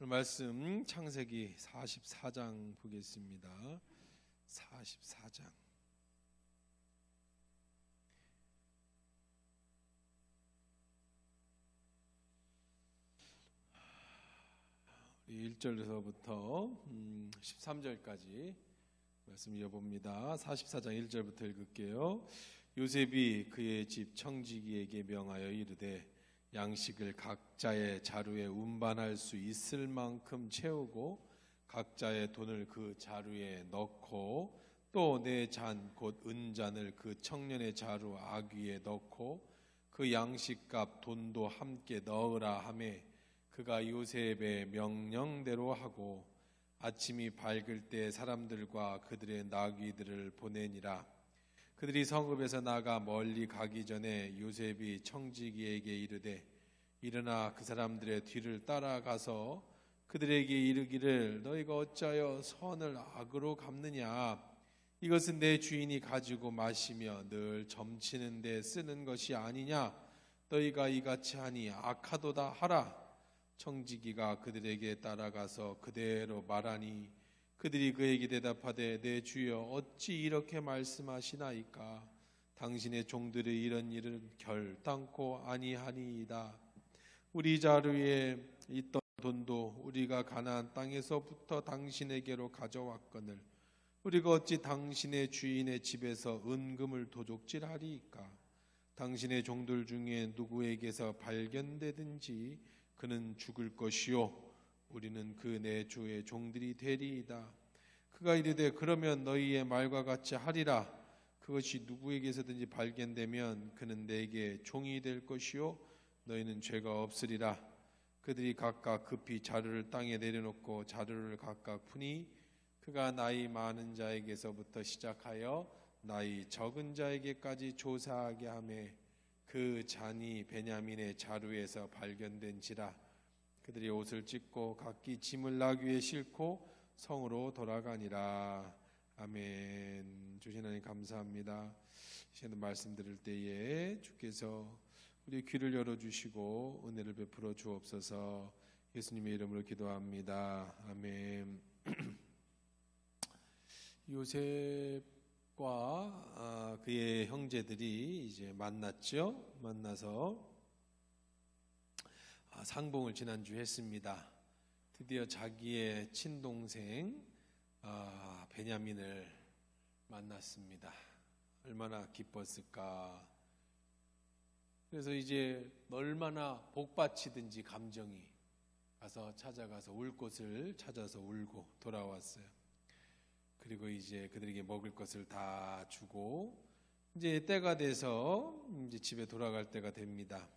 오늘 말씀 창세기 44장 보겠습니다. 44장. 우리 1절에서부터 13절까지 말씀 이어봅니다. 44장 1절부터 읽을게요. 요셉이 그의 집 청지기에게 명하여 이르되 양식을 각자의 자루에 운반할 수 있을 만큼 채우고 각자의 돈을 그 자루에 넣고 또 내 잔 곧 은잔을 그 청년의 자루 아귀에 넣고 그 양식값 돈도 함께 넣으라 하매 그가 요셉의 명령대로 하고 아침이 밝을 때 사람들과 그들의 나귀들을 보내니라. 그들이 성읍에서 나가 멀리 가기 전에 요셉이 청지기에게 이르되 일어나 그 사람들의 뒤를 따라가서 그들에게 이르기를 너희가 어찌하여 선을 악으로 갚느냐. 이것은 내 주인이 가지고 마시며 늘 점치는 데 쓰는 것이 아니냐. 너희가 이같이 하니 악하도다 하라. 청지기가 그들에게 따라가서 그대로 말하니 그들이 그에게 대답하되 내 주여 어찌 이렇게 말씀하시나이까. 당신의 종들의 이런 일은 결단코 아니하니이다. 우리 자루에 있던 돈도 우리가 가나안 땅에서부터 당신에게로 가져왔거늘 우리가 어찌 당신의 주인의 집에서 은금을 도둑질하리이까. 당신의 종들 중에 누구에게서 발견되든지 그는 죽을 것이요 우리는 그 내 주의 종들이 되리이다. 그가 이르되 그러면 너희의 말과 같이 하리라. 그것이 누구에게서든지 발견되면 그는 내게 종이 될 것이요 너희는 죄가 없으리라. 그들이 각각 급히 자루를 땅에 내려놓고 자루를 각각 푸니 그가 나이 많은 자에게서부터 시작하여 나이 적은 자에게까지 조사하게 하매 그 잔이 베냐민의 자루에서 발견된지라. 그들이 옷을 찢고 각기 짐을 나귀에 싣고 성으로 돌아가니라. 아멘. 주신 하나님 감사합니다. 시간에 말씀 들을 때에 주께서 우리 귀를 열어주시고 은혜를 베풀어 주옵소서. 예수님의 이름으로 기도합니다. 아멘. 요셉과 그의 형제들이 이제 만났죠. 만나서 상봉을 지난주 했습니다. 드디어 자기의 친동생 베냐민을 만났습니다. 얼마나 기뻤을까. 그래서 이제 얼마나 복받치든지 감정이 가서 찾아가서 울 곳을 찾아서 울고 돌아왔어요. 그리고 이제 그들에게 먹을 것을 다 주고 이제 때가 돼서 이제 집에 돌아갈 때가 됩니다.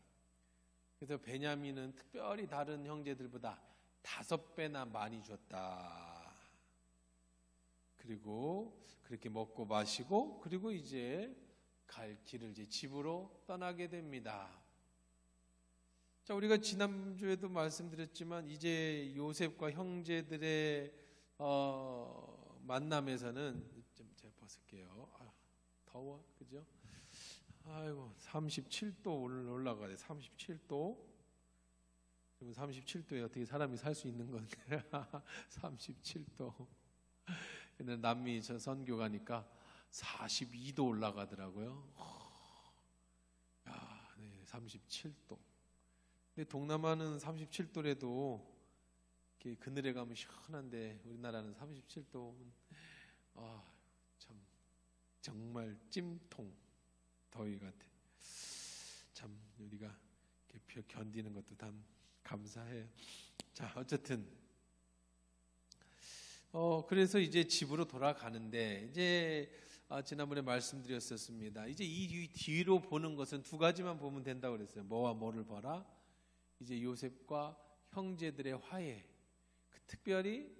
그래서 베냐민은 특별히 다른 형제들보다 5배나 많이 줬다. 그리고 그렇게 먹고 마시고 그리고 이제 갈 길을 이제 집으로 떠나게 됩니다. 자, 우리가 지난주에도 말씀드렸지만 이제 요셉과 형제들의 만남에서는 좀 제가 벗을게요. 더워, 그죠? 아이고, 37도 오늘 올라가네. 37도. 37도에 어떻게 사람이 살 수 있는 건데? 37도. 근데 남미 저 선교 가니까 42도 올라가더라고요. 야, 네, 37도. 근데 동남아는 37도래도 그늘에 가면 시원한데 우리나라는 37도. 참 정말 찜통 더위 같아. 참 우리가 이렇게 견디는 것도 참 감사해요. 자, 어쨌든 그래서 이제 집으로 돌아가는데 이제 지난번에 말씀드렸었습니다. 이제 이 뒤로 보는 것은 2가지만 보면 된다고 그랬어요. 뭐와 뭐를 봐라? 이제 요셉과 형제들의 화해. 특별히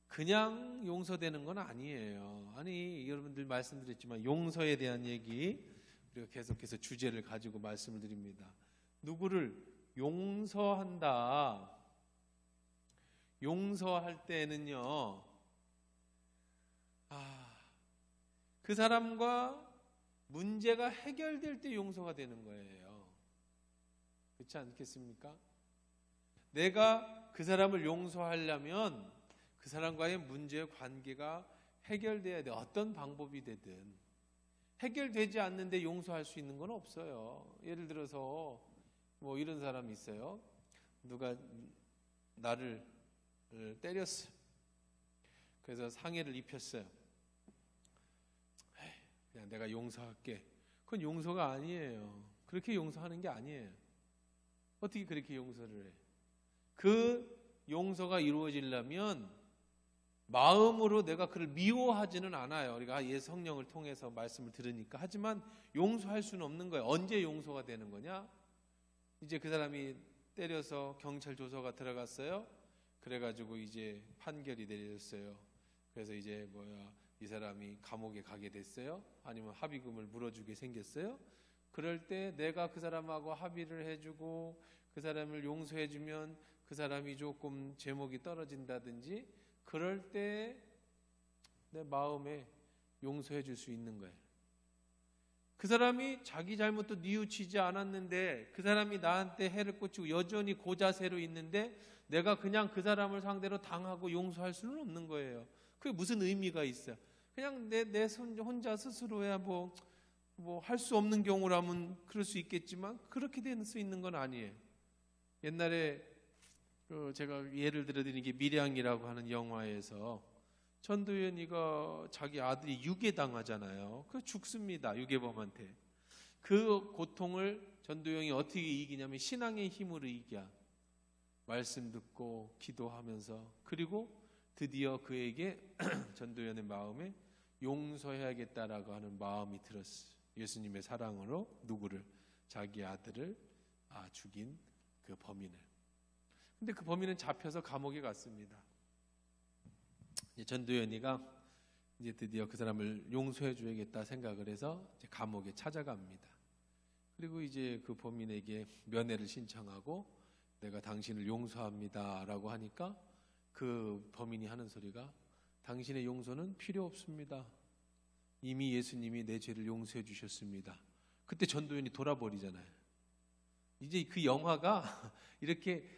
그냥 용서되는 건 아니에요. 아니, 여러분들 말씀드렸지만 용서에 대한 얘기 우리가 계속해서 주제를 가지고 말씀을 드립니다. 누구를 용서한다. 용서할 때는요, 그 사람과 문제가 해결될 때 용서가 되는 거예요. 그렇지 않겠습니까? 내가 그 사람을 용서하려면 그 사람과의 문제의 관계가 해결돼야 돼. 어떤 방법이 되든. 해결되지 않는데 용서할 수 있는 건 없어요. 예를 들어서 뭐 이런 사람이 있어요. 누가 나를 때렸어요. 그래서 상해를 입혔어요. 그냥 내가 용서할게. 그건 용서가 아니에요. 그렇게 용서하는 게 아니에요. 어떻게 그렇게 용서를 해? 그 용서가 이루어지려면 마음으로 내가 그를 미워하지는 않아요. 우리가 예 성령을 통해서 말씀을 들으니까. 하지만 용서할 수는 없는 거예요. 언제 용서가 되는 거냐? 이제 그 사람이 때려서 경찰 조서가 들어갔어요. 그래가지고 이제 판결이 내려졌어요. 그래서 이제 이 사람이 감옥에 가게 됐어요. 아니면 합의금을 물어주게 생겼어요. 그럴 때 내가 그 사람하고 합의를 해주고 그 사람을 용서해주면 그 사람이 조금 제목이 떨어진다든지 그럴 때 내 마음에 용서해 줄 수 있는 거예요. 그 사람이 자기 잘못도 뉘우치지 않았는데 그 사람이 나한테 해를 끼치고 여전히 고자세로 있는데 내가 그냥 그 사람을 상대로 당하고 용서할 수는 없는 거예요. 그게 무슨 의미가 있어요? 그냥 내 혼자 스스로야 뭐 할 수 없는 경우라면 그럴 수 있겠지만 그렇게 될 수 있는 건 아니에요. 옛날에 제가 예를 들어드리는 게 밀양이라고 하는 영화에서 전도연이가 자기 아들이 유괴당하잖아요. 그 죽습니다. 유괴범한테. 그 고통을 전도연이 어떻게 이기냐면 신앙의 힘으로 이겨. 말씀 듣고 기도하면서 그리고 드디어 그에게 전도연의 마음에 용서해야겠다라고 하는 마음이 들었어요. 예수님의 사랑으로 누구를? 자기 아들을 죽인 그 범인을. 근데 그 범인은 잡혀서 감옥에 갔습니다. 전도연이가 이제 드디어 그 사람을 용서해 줘야겠다 생각을 해서 이제 감옥에 찾아갑니다. 그리고 이제 그 범인에게 면회를 신청하고 내가 당신을 용서합니다라고 하니까 그 범인이 하는 소리가 당신의 용서는 필요 없습니다. 이미 예수님이 내 죄를 용서해 주셨습니다. 그때 전도연이 돌아버리잖아요. 이제 그 영화가 이렇게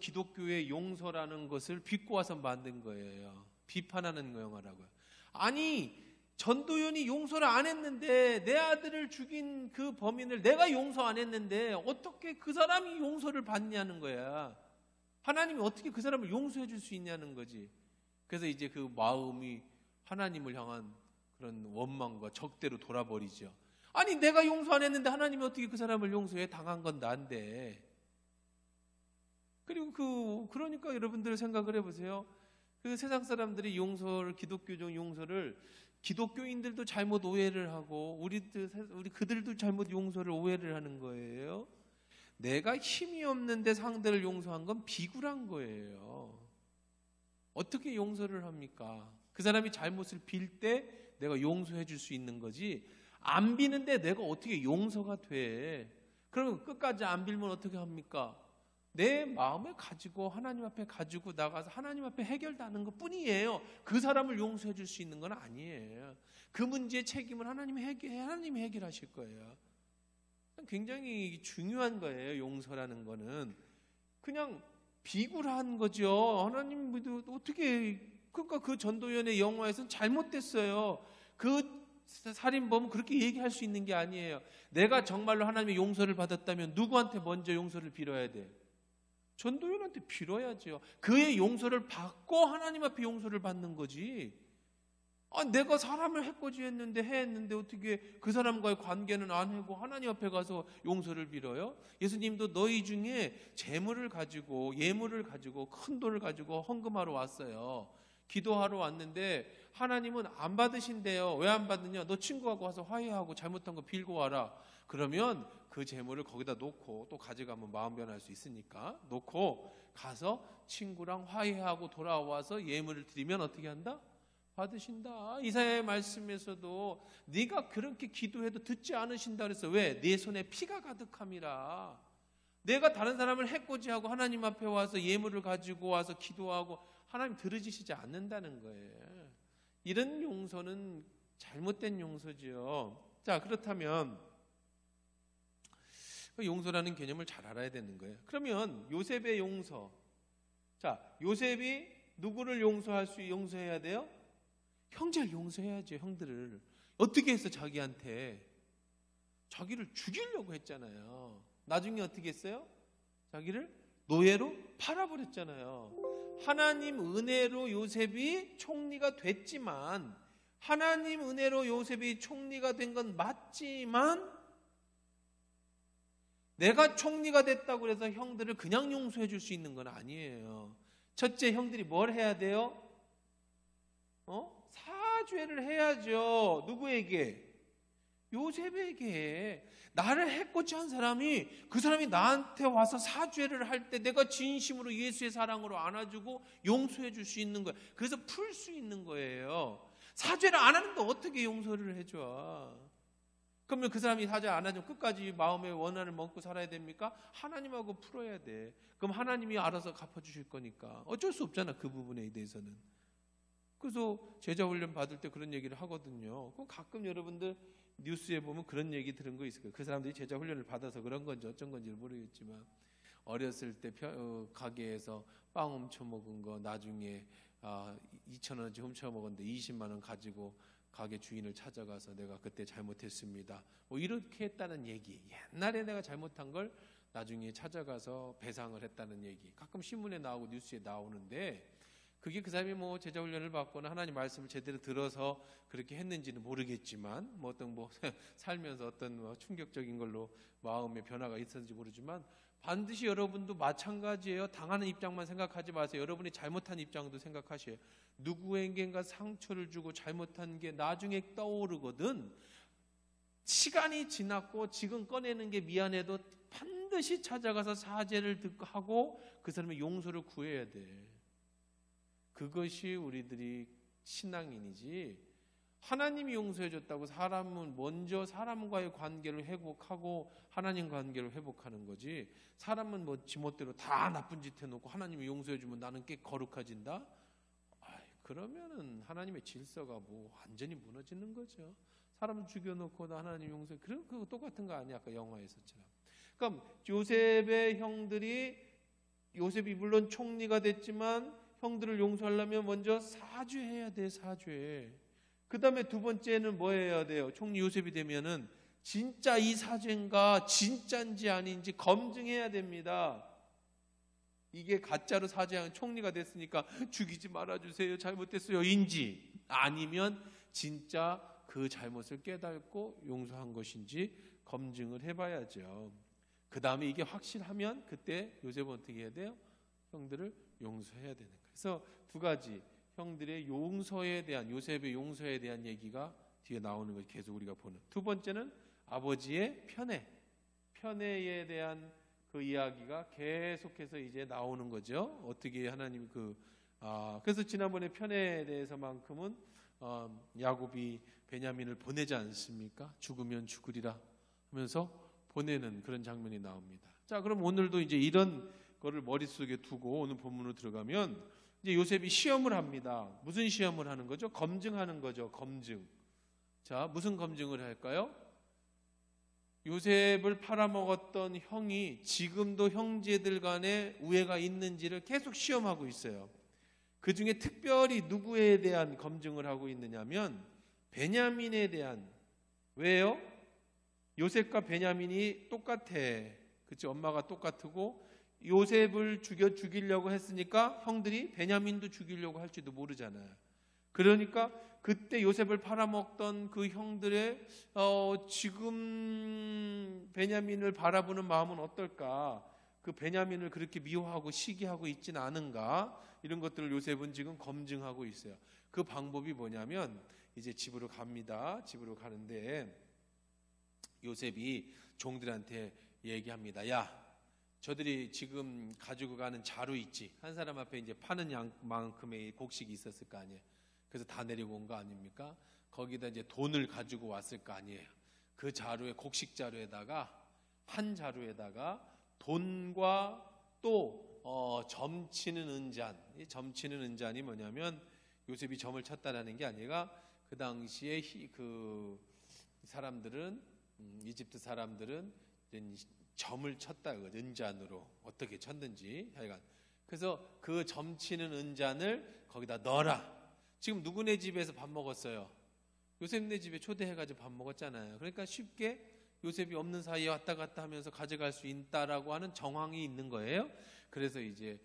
기독교의 용서라는 것을 비꼬아서 만든 거예요. 비판하는 영화라고요. 아니 전도연이 용서를 안 했는데 내 아들을 죽인 그 범인을 내가 용서 안 했는데 어떻게 그 사람이 용서를 받냐는 거야. 하나님이 어떻게 그 사람을 용서해 줄 수 있냐는 거지. 그래서 이제 그 마음이 하나님을 향한 그런 원망과 적대로 돌아버리죠. 아니 내가 용서 안 했는데 하나님이 어떻게 그 사람을 용서해? 당한 건 난데. 그리고 그러니까 여러분들 생각을 해보세요. 그 세상 사람들이 용서를, 기독교적 용서를 기독교인들도 잘못 오해를 하고 우리 그들도 잘못 용서를 오해를 하는 거예요. 내가 힘이 없는데 상대를 용서한 건 비굴한 거예요. 어떻게 용서를 합니까? 그 사람이 잘못을 빌 때 내가 용서해 줄 수 있는 거지. 안 비는데 내가 어떻게 용서가 돼? 그러면 끝까지 안 빌면 어떻게 합니까? 내 마음에 가지고 하나님 앞에 가지고 나가서 하나님 앞에 해결하는 것 뿐이에요. 그 사람을 용서해 줄 수 있는 건 아니에요. 그 문제의 책임은 하나님이 해결하실 거예요. 굉장히 중요한 거예요. 용서라는 거는 그냥 비굴한 거죠. 하나님 어떻게 그러니까 그 전도연의 영화에서는 잘못됐어요. 그 살인범은 그렇게 얘기할 수 있는 게 아니에요. 내가 정말로 하나님의 용서를 받았다면 누구한테 먼저 용서를 빌어야 돼? 전도연한테 빌어야죠. 그의 용서를 받고 하나님 앞에 용서를 받는 거지. 내가 사람을 했는데 어떻게 그 사람과의 관계는 안 하고 하나님 앞에 가서 용서를 빌어요? 예수님도 너희 중에 예물을 가지고 큰 돈을 가지고 헌금하러 왔어요. 기도하러 왔는데 하나님은 안 받으신대요. 왜 안 받느냐? 너 친구하고 와서 화해하고 잘못한 거 빌고 와라. 그러면 그 재물을 거기다 놓고 또 가져가면 마음 변할 수 있으니까 놓고 가서 친구랑 화해하고 돌아와서 예물을 드리면 어떻게 한다? 받으신다. 이사야의 말씀에서도 네가 그렇게 기도해도 듣지 않으신다 그랬어. 왜? 네 손에 피가 가득함이라. 내가 다른 사람을 해코지하고 하나님 앞에 와서 예물을 가지고 와서 기도하고 하나님 들으시지 않는다는 거예요. 이런 용서는 잘못된 용서죠. 자, 그렇다면 용서라는 개념을 잘 알아야 되는 거예요. 그러면 요셉의 용서, 자, 요셉이 누구를 용서해야 돼요? 형제를 용서해야죠. 형들을. 어떻게 해서 자기한테 자기를 죽이려고 했잖아요. 나중에 어떻게 했어요? 자기를 노예로 팔아버렸잖아요. 하나님 은혜로 요셉이 총리가 됐지만, 하나님 은혜로 요셉이 총리가 된 건 맞지만, 내가 총리가 됐다고 해서 형들을 그냥 용서해 줄 수 있는 건 아니에요. 첫째, 형들이 뭘 해야 돼요? 사죄를 해야죠. 누구에게? 요셉에게. 나를 해코지 한 사람이, 그 사람이 나한테 와서 사죄를 할 때 내가 진심으로 예수의 사랑으로 안아주고 용서해 줄 수 있는 거예요. 그래서 풀 수 있는 거예요. 사죄를 안 하는데 어떻게 용서를 해줘? 그러면 그 사람이 사죄 안 하면 끝까지 마음의 원한을 먹고 살아야 됩니까? 하나님하고 풀어야 돼. 그럼 하나님이 알아서 갚아주실 거니까. 어쩔 수 없잖아, 그 부분에 대해서는. 그래서 제자훈련 받을 때 그런 얘기를 하거든요. 그럼 가끔 여러분들 뉴스에 보면 그런 얘기 들은 거 있을 거예요. 그 사람들이 제자훈련을 받아서 그런 건지 어쩐 건지 모르겠지만, 어렸을 때 가게에서 빵 훔쳐먹은 거 나중에 2,000원어치 훔쳐먹었는데 20만 원 가지고 가게 주인을 찾아가서 내가 그때 잘못했습니다, 뭐 이렇게 했다는 얘기. 옛날에 내가 잘못한 걸 나중에 찾아가서 배상을 했다는 얘기 가끔 신문에 나오고 뉴스에 나오는데, 그게 그 사람이 뭐 제자훈련을 받거나 하나님 말씀을 제대로 들어서 그렇게 했는지는 모르겠지만, 뭐 어떤 살면서 어떤 충격적인 걸로 마음의 변화가 있었는지 모르지만, 반드시 여러분도 마찬가지예요. 당하는 입장만 생각하지 마세요. 여러분이 잘못한 입장도 생각하셔요. 누구에겐가 상처를 주고 잘못한 게 나중에 떠오르거든. 시간이 지났고 지금 꺼내는 게 미안해도 반드시 찾아가서 사죄를 하고 그 사람의 용서를 구해야 돼. 그것이 우리들이 신앙인이지, 하나님이 용서해 줬다고 사람은 먼저 사람과의 관계를 회복하고 하나님 관계를 회복하는 거지, 사람은 뭐 지멋대로 다 나쁜 짓 해놓고 하나님이 용서해 주면 나는 꽤 거룩해진다? 그러면은 하나님의 질서가 뭐 완전히 무너지는 거죠. 사람 죽여놓고 하나님 용서해, 그거 똑같은 거 아니야? 아까 영화에서처럼. 그럼 요셉의 형들이, 요셉이 물론 총리가 됐지만 형들을 용서하려면 먼저 사죄해야 돼. 사죄. 그 다음에 두 번째는 뭐 해야 돼요? 총리 요셉이 되면은 진짜 이 사죄인가 진짜인지 아닌지 검증해야 됩니다. 이게 가짜로 사죄한 총리가 됐으니까 죽이지 말아주세요, 잘못됐어요 인지, 아니면 진짜 그 잘못을 깨닫고 용서한 것인지 검증을 해봐야죠. 그 다음에 이게 확실하면 그때 요셉은 어떻게 해야 돼요? 형들을 용서해야 되는 거예요. 그래서 두 가지, 형들의 용서에 대한, 요셉의 용서에 대한 얘기가 뒤에 나오는 걸 계속 우리가 보는. 두 번째는 아버지의 편애에 대한 그 이야기가 계속해서 이제 나오는 거죠. 어떻게 하나님 그래서 지난번에 편애에 대해서만큼은 야곱이 베냐민을 보내지 않습니까? 죽으면 죽으리라 하면서 보내는 그런 장면이 나옵니다. 자, 그럼 오늘도 이제 이런 거를 머릿속에 두고 오늘 본문으로 들어가면, 이제 요셉이 시험을 합니다. 무슨 시험을 하는 거죠? 검증하는 거죠. 검증. 자, 무슨 검증을 할까요? 요셉을 팔아먹었던 형이 지금도 형제들 간에 우애가 있는지를 계속 시험하고 있어요. 그 중에 특별히 누구에 대한 검증을 하고 있느냐면 베냐민에 대한. 왜요? 요셉과 베냐민이 똑같아. 그치? 엄마가 똑같고 요셉을 죽이려고 했으니까 형들이 베냐민도 죽이려고 할지도 모르잖아요. 그러니까 그때 요셉을 팔아먹던 그 형들의 지금 베냐민을 바라보는 마음은 어떨까? 그 베냐민을 그렇게 미워하고 시기하고 있지는 않은가? 이런 것들을 요셉은 지금 검증하고 있어요. 그 방법이 뭐냐면 이제 집으로 갑니다. 집으로 가는데 요셉이 종들한테 얘기합니다. 야, 저들이 지금 가지고 가는 자루 있지? 한 사람 앞에 이제 파는 양만큼의 곡식이 있었을 거 아니에요. 그래서 다 내리고 온 거 아닙니까? 거기다 이제 돈을 가지고 왔을 거 아니에요. 그 자루에, 곡식 자루에다가, 한 자루에다가 돈과 또 점치는 은잔. 이 점치는 은잔이 뭐냐면 요셉이 점을 쳤다라는 게 아니라 그 당시에 그 사람들은, 이집트 사람들은 점을 쳤다, 은잔으로 어떻게 쳤는지 하여간 그래서 그 점치는 은잔을 거기다 넣어라. 지금 누구네 집에서 밥 먹었어요? 요셉네 집에 초대해가지고 밥 먹었잖아요. 그러니까 쉽게 요셉이 없는 사이에 왔다 갔다 하면서 가져갈 수 있다라고 하는 정황이 있는 거예요. 그래서 이제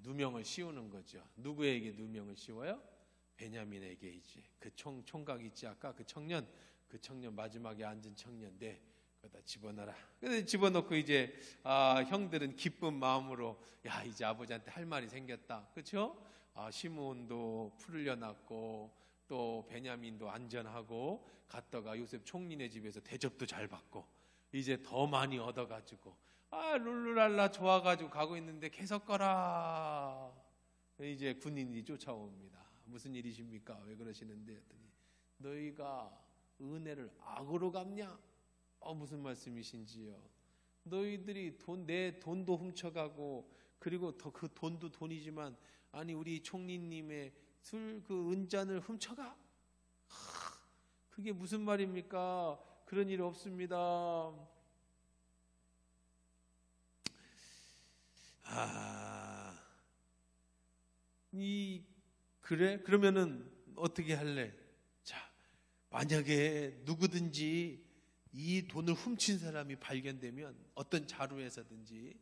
누명을 씌우는 거죠. 누구에게 누명을 씌워요? 베냐민에게. 이제 그 총각 있지, 아까 그 청년 마지막에 앉은 청년, 네, 거기다 집어넣어라. 근데 집어넣고 이제 형들은 기쁜 마음으로, 야, 이제 아버지한테 할 말이 생겼다, 그렇죠? 시므온도 풀려났고 또 베냐민도 안전하고, 갔다가 요셉 총리네 집에서 대접도 잘 받고 이제 더 많이 얻어가지고 룰루랄라 좋아가지고 가고 있는데 계속 가라. 이제 군인이 쫓아옵니다. 무슨 일이십니까? 왜 그러시는데? 했더니 너희가 은혜를 악으로 갚냐? 무슨 말씀이신지요? 너희들이 내 돈도 훔쳐가고, 그리고 더 그 돈도 돈이지만, 아니 우리 총리님의 그 은잔을 훔쳐가? 그게 무슨 말입니까? 그런 일 없습니다. 그래? 그러면은 어떻게 할래? 자, 만약에 누구든지 이 돈을 훔친 사람이 발견되면 어떤 자루에서든지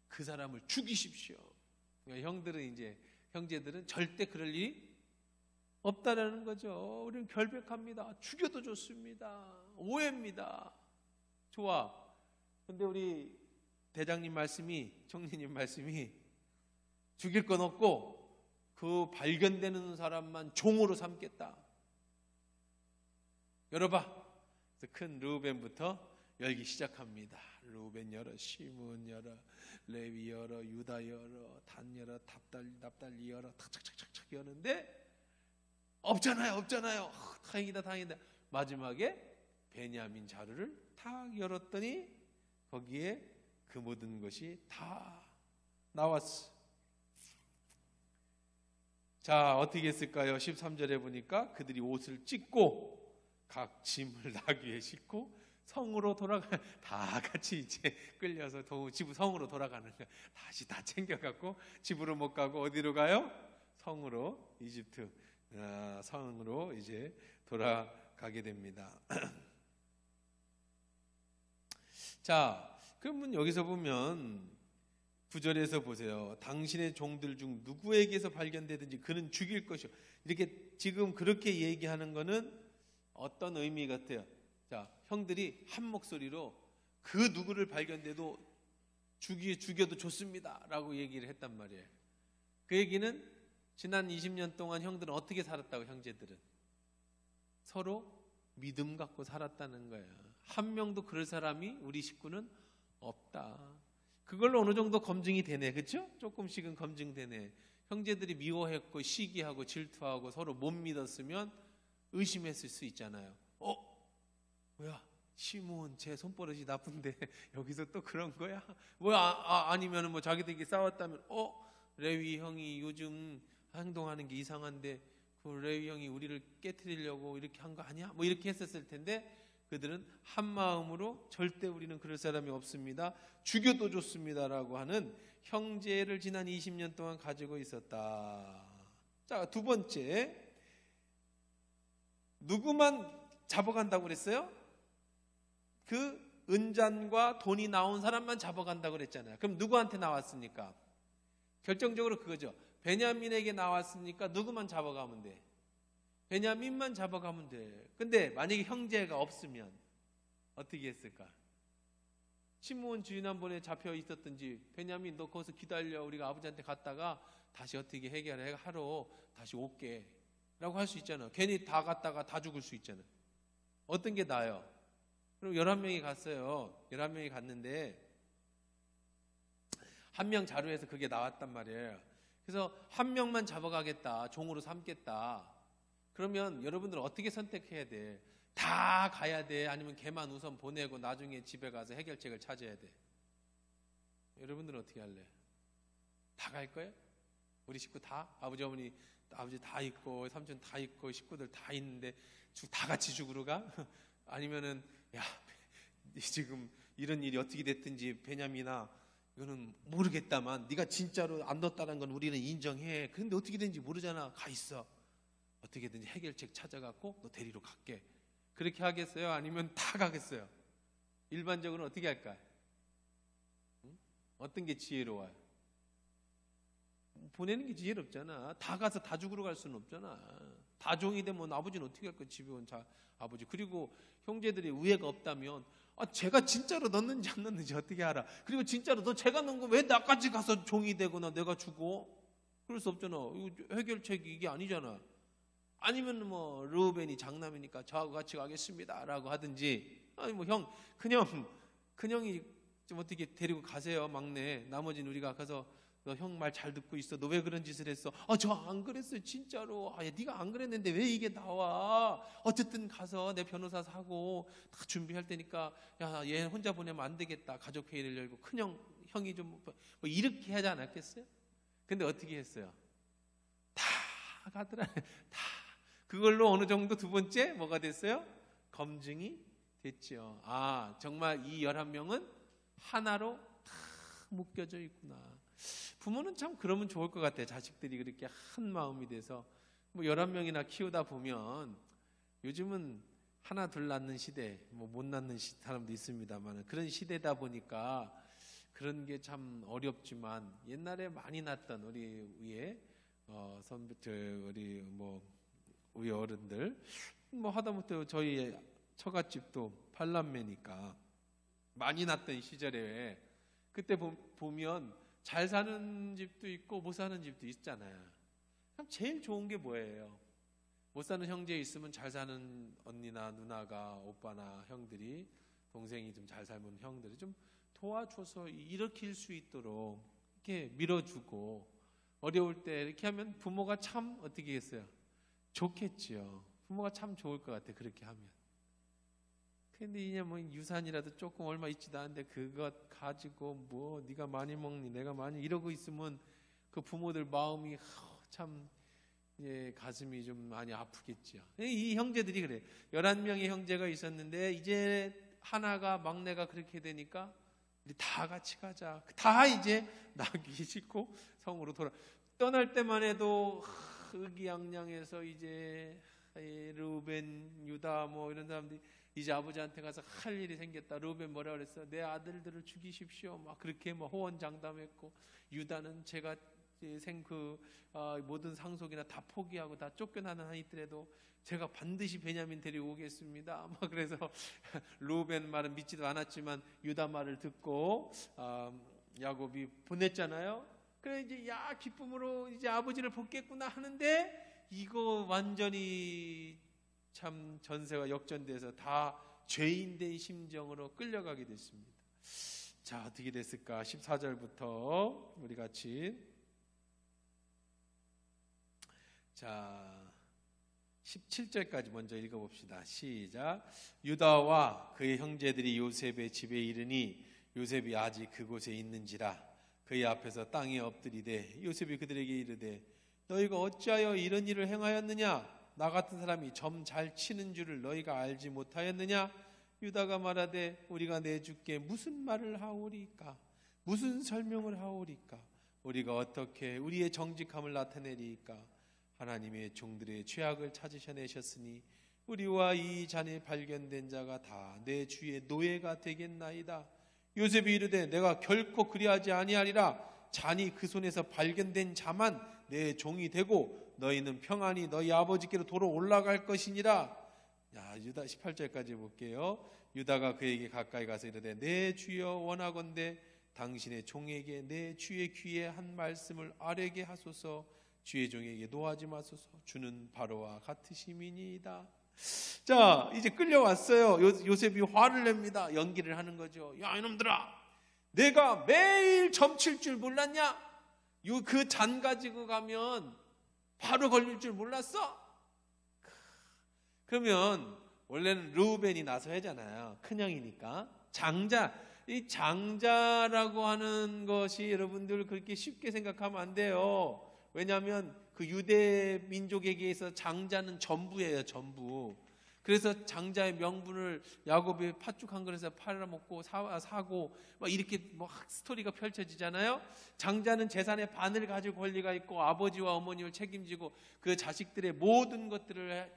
그 사람을 죽이십시오. 그러니까 형제들은 절대 그럴 일이 없다라는 거죠. 우리는 결백합니다. 죽여도 좋습니다. 오해입니다. 좋아. 근데 우리 대장님 말씀이, 총리님 말씀이, 죽일 건 없고 그 발견되는 사람만 종으로 삼겠다. 열어봐. 그래서 큰 르우벤부터 열기 시작합니다. 르우벤 열어, 시므온 열어, 레위 열어, 유다 열어, 단 열어, 납달리 열어, 탁착착착착 여는데 없잖아요. 다행이다. 마지막에 베냐민 자루를 탁 열었더니 거기에 그 모든 것이 다 나왔어. 자, 어떻게 했을까요? 13절에 보니까 그들이 옷을 찢고 각 짐을 나귀에 싣고 성으로 다 같이 이제 끌려서 성으로 돌아가는 거야. 다시 다 챙겨갖고 집으로 못 가고 어디로 가요? 성으로, 이집트 성으로 이제 돌아가게 됩니다. 자, 그러면 여기서 보면 9절에서 보세요. 당신의 종들 중 누구에게서 발견되든지 그는 죽일 것이요. 이렇게 지금 그렇게 얘기하는 거는 어떤 의미 같아요? 자, 형들이 한 목소리로 그 누구를 발견돼도 죽여도 좋습니다 라고 얘기를 했단 말이에요. 그 얘기는 지난 20년 동안 형들은 어떻게 살았다고? 형제들은 서로 믿음 갖고 살았다는 거예요. 한 명도 그럴 사람이 우리 식구는 없다. 그걸로 어느 정도 검증이 되네, 그렇죠? 조금씩은 검증되네. 형제들이 미워했고 시기하고 질투하고 서로 못 믿었으면 의심했을 수 있잖아요. 뭐야, 시므온 제 손버릇이 나쁜데 여기서 또 그런 거야? 아니면은 뭐 자기들끼리 싸웠다면 레위 형이 요즘 행동하는 게 이상한데 그 레위 형이 우리를 깨트리려고 이렇게 한 거 아니야? 뭐 이렇게 했었을 텐데 그들은 한 마음으로 절대 우리는 그럴 사람이 없습니다. 죽여도 좋습니다라고 하는 형제를 지난 20년 동안 가지고 있었다. 자, 두 번째, 누구만 잡아간다고 그랬어요? 그 은잔과 돈이 나온 사람만 잡아간다고 그랬잖아요. 그럼 누구한테 나왔습니까? 결정적으로 그거죠. 베냐민에게 나왔으니까 누구만 잡아가면 돼? 베냐민만 잡아가면 돼. 근데 만약에 형제가 없으면 어떻게 했을까? 시므온 지난번에 잡혀 있었던지, 베냐민 너 거기서 기다려, 우리가 아버지한테 갔다가 다시 어떻게 해결하러 다시 올게 라고 할 수 있잖아. 괜히 다 갔다가 다 죽을 수 있잖아. 어떤 게 나아요? 그럼 11명이 갔어요. 11명이 갔는데 한 명 자루에서 그게 나왔단 말이에요. 그래서 한 명만 잡아가겠다, 종으로 삼겠다. 그러면 여러분들은 어떻게 선택해야 돼? 다 가야 돼? 아니면 걔만 우선 보내고 나중에 집에 가서 해결책을 찾아야 돼? 여러분들은 어떻게 할래? 다 갈 거예요? 우리 식구 다? 아버지 다 있고 삼촌 다 있고 식구들 다 있는데 다 같이 죽으러 가? 아니면은 지금 이런 일이 어떻게 됐든지 베냐민아 이거는 모르겠다만 네가 진짜로 안 넣었다는 건 우리는 인정해. 그런데 어떻게 되는지 모르잖아. 가 있어. 어떻게든지 해결책 찾아갖고 너 데리러 갈게. 그렇게 하겠어요? 아니면 다 가겠어요? 일반적으로 어떻게 할까요? 어떤 게 지혜로워요? 보내는 게 지혜롭잖아. 다 가서 다 죽으러 갈 수는 없잖아. 다 종이 되면 아버지는 어떻게 할 거야? 집에 온 아버지. 그리고 형제들이 우애가 없다면 제가 진짜로 넣는지 안 넣는지 어떻게 알아? 그리고 진짜로 너 제가 넣은 거 왜 나까지 가서 종이 되거나 내가 죽어? 그럴 수 없잖아. 이거 해결책이 이게 아니잖아. 아니면 뭐 르우벤이 장남이니까 저하고 같이 가겠습니다 라고 하든지, 아니 뭐 큰형이 좀 어떻게 데리고 가세요, 막내. 나머지는 우리가 가서 너 형 말 잘 듣고 있어. 너 왜 그런 짓을 했어? 저 안 그랬어요 진짜로. 야, 네가 안 그랬는데 왜 이게 나와? 어쨌든 가서 내 변호사 사고 다 준비할 테니까 야, 얘 혼자 보내면 안 되겠다. 가족회의를 열고 형이 좀 뭐 이렇게 하지 않았겠어요? 근데 어떻게 했어요? 다 가더라. 다 그걸로 어느 정도 두 번째 뭐가 됐어요? 검증이 됐죠. 정말 이 11명은 하나로 다 묶여져 있구나. 부모는 참 그러면 좋을 것 같아요. 자식들이 그렇게 한 마음이 돼서. 뭐 11명이나 키우다 보면 요즘은 하나 둘 낳는 시대, 뭐 못 낳는 사람도 있습니다만 그런 시대다 보니까 그런 게 참 어렵지만, 옛날에 많이 낳던 우리 위에 우리 어른들 뭐 하다못해 저희 처갓집도 8남매니까 많이 낳던 시절에 그때 보면 잘 사는 집도 있고 못 사는 집도 있잖아요. 그럼 제일 좋은 게 뭐예요? 못 사는 형제 있으면 잘 사는 언니나 누나가, 오빠나 형들이, 동생이 좀 잘 살면 형들이 좀 도와줘서 일으킬 수 있도록 이렇게 밀어주고, 어려울 때 이렇게 하면 부모가 참 어떻게 했어요? 좋겠지요. 부모가 참 좋을 것 같아, 그렇게 하면. 근데 이제 뭐 유산이라도 조금 얼마 있지도 않은데 그것 가지고 뭐 네가 많이 먹니 내가 많이 이러고 있으면 그 부모들 마음이 참 가슴이 좀 많이 아프겠죠. 이 형제들이 그래. 11명의 형제가 있었는데 이제 하나가, 막내가 그렇게 되니까 우리 다 같이 가자. 다 이제 나기 싫고 성으로 떠날 때만 해도 의기양양해서 이제 르우벤, 유다 뭐 이런 사람들이 이제 아버지한테 가서 할 일이 생겼다. 르우벤 뭐라 그랬어? 내 아들들을 죽이십시오. 막 그렇게 막 호언장담했고, 유다는 제가 모든 상속이나 다 포기하고 다 쫓겨나는 한 있더라도 제가 반드시 베냐민 데리고 오겠습니다. 막 그래서 르우벤 말은 믿지도 않았지만 유다 말을 듣고 야곱이 보냈잖아요. 그래 이제 기쁨으로 이제 아버지를 복겠구나 하는데, 이거 완전히 참 전세가 역전돼서 다 죄인된 심정으로 끌려가게 됐습니다. 자, 어떻게 됐을까? 14절부터 우리 같이, 자 17절까지 먼저 읽어봅시다. 시작. 유다와 그의 형제들이 요셉의 집에 이르니 요셉이 아직 그곳에 있는지라 그의 앞에서 땅에 엎드리되, 요셉이 그들에게 이르되 너희가 어찌하여 이런 일을 행하였느냐? 나 같은 사람이 점 잘 치는 줄을 너희가 알지 못하였느냐? 유다가 말하되 우리가 내 주께 무슨 말을 하오리까? 무슨 설명을 하오리까? 우리가 어떻게 우리의 정직함을 나타내리까? 하나님의 종들의 죄악을 찾으셔내셨으니 우리와 이 잔에 발견된 자가 다 내 주의 노예가 되겠나이다. 요셉이 이르되 내가 결코 그리하지 아니하리라. 잔이 그 손에서 발견된 자만 내 종이 되고 너희는 평안히 너희 아버지께로 도로 올라갈 것이니라. 유다 18절까지 볼게요. 유다가 그에게 가까이 가서 이르되 내 주여 원하건대 당신의 종에게 내 주의 귀에 한 말씀을 아뢰게 하소서. 주의 종에게 노하지 마소서. 주는 바로와 같으심이니이다. 자, 이제 끌려왔어요. 요셉이 화를 냅니다. 연기를 하는 거죠. 야, 이놈들아, 내가 매일 점칠 줄 몰랐냐? 그 잔 가지고 가면 바로 걸릴 줄 몰랐어? 그러면 원래는 르우벤이 나서야잖아요. 큰형이니까. 이 장자라고 하는 것이 여러분들 그렇게 쉽게 생각하면 안 돼요. 왜냐하면 그 유대 민족에게서 장자는 전부예요, 전부. 그래서 장자의 명분을 야곱이 팥죽 한 그릇에 팔아먹고 사고 막 이렇게 뭐 스토리가 펼쳐지잖아요. 장자는 재산의 반을 가질 권리가 있고 아버지와 어머니를 책임지고 그 자식들의 모든 것들을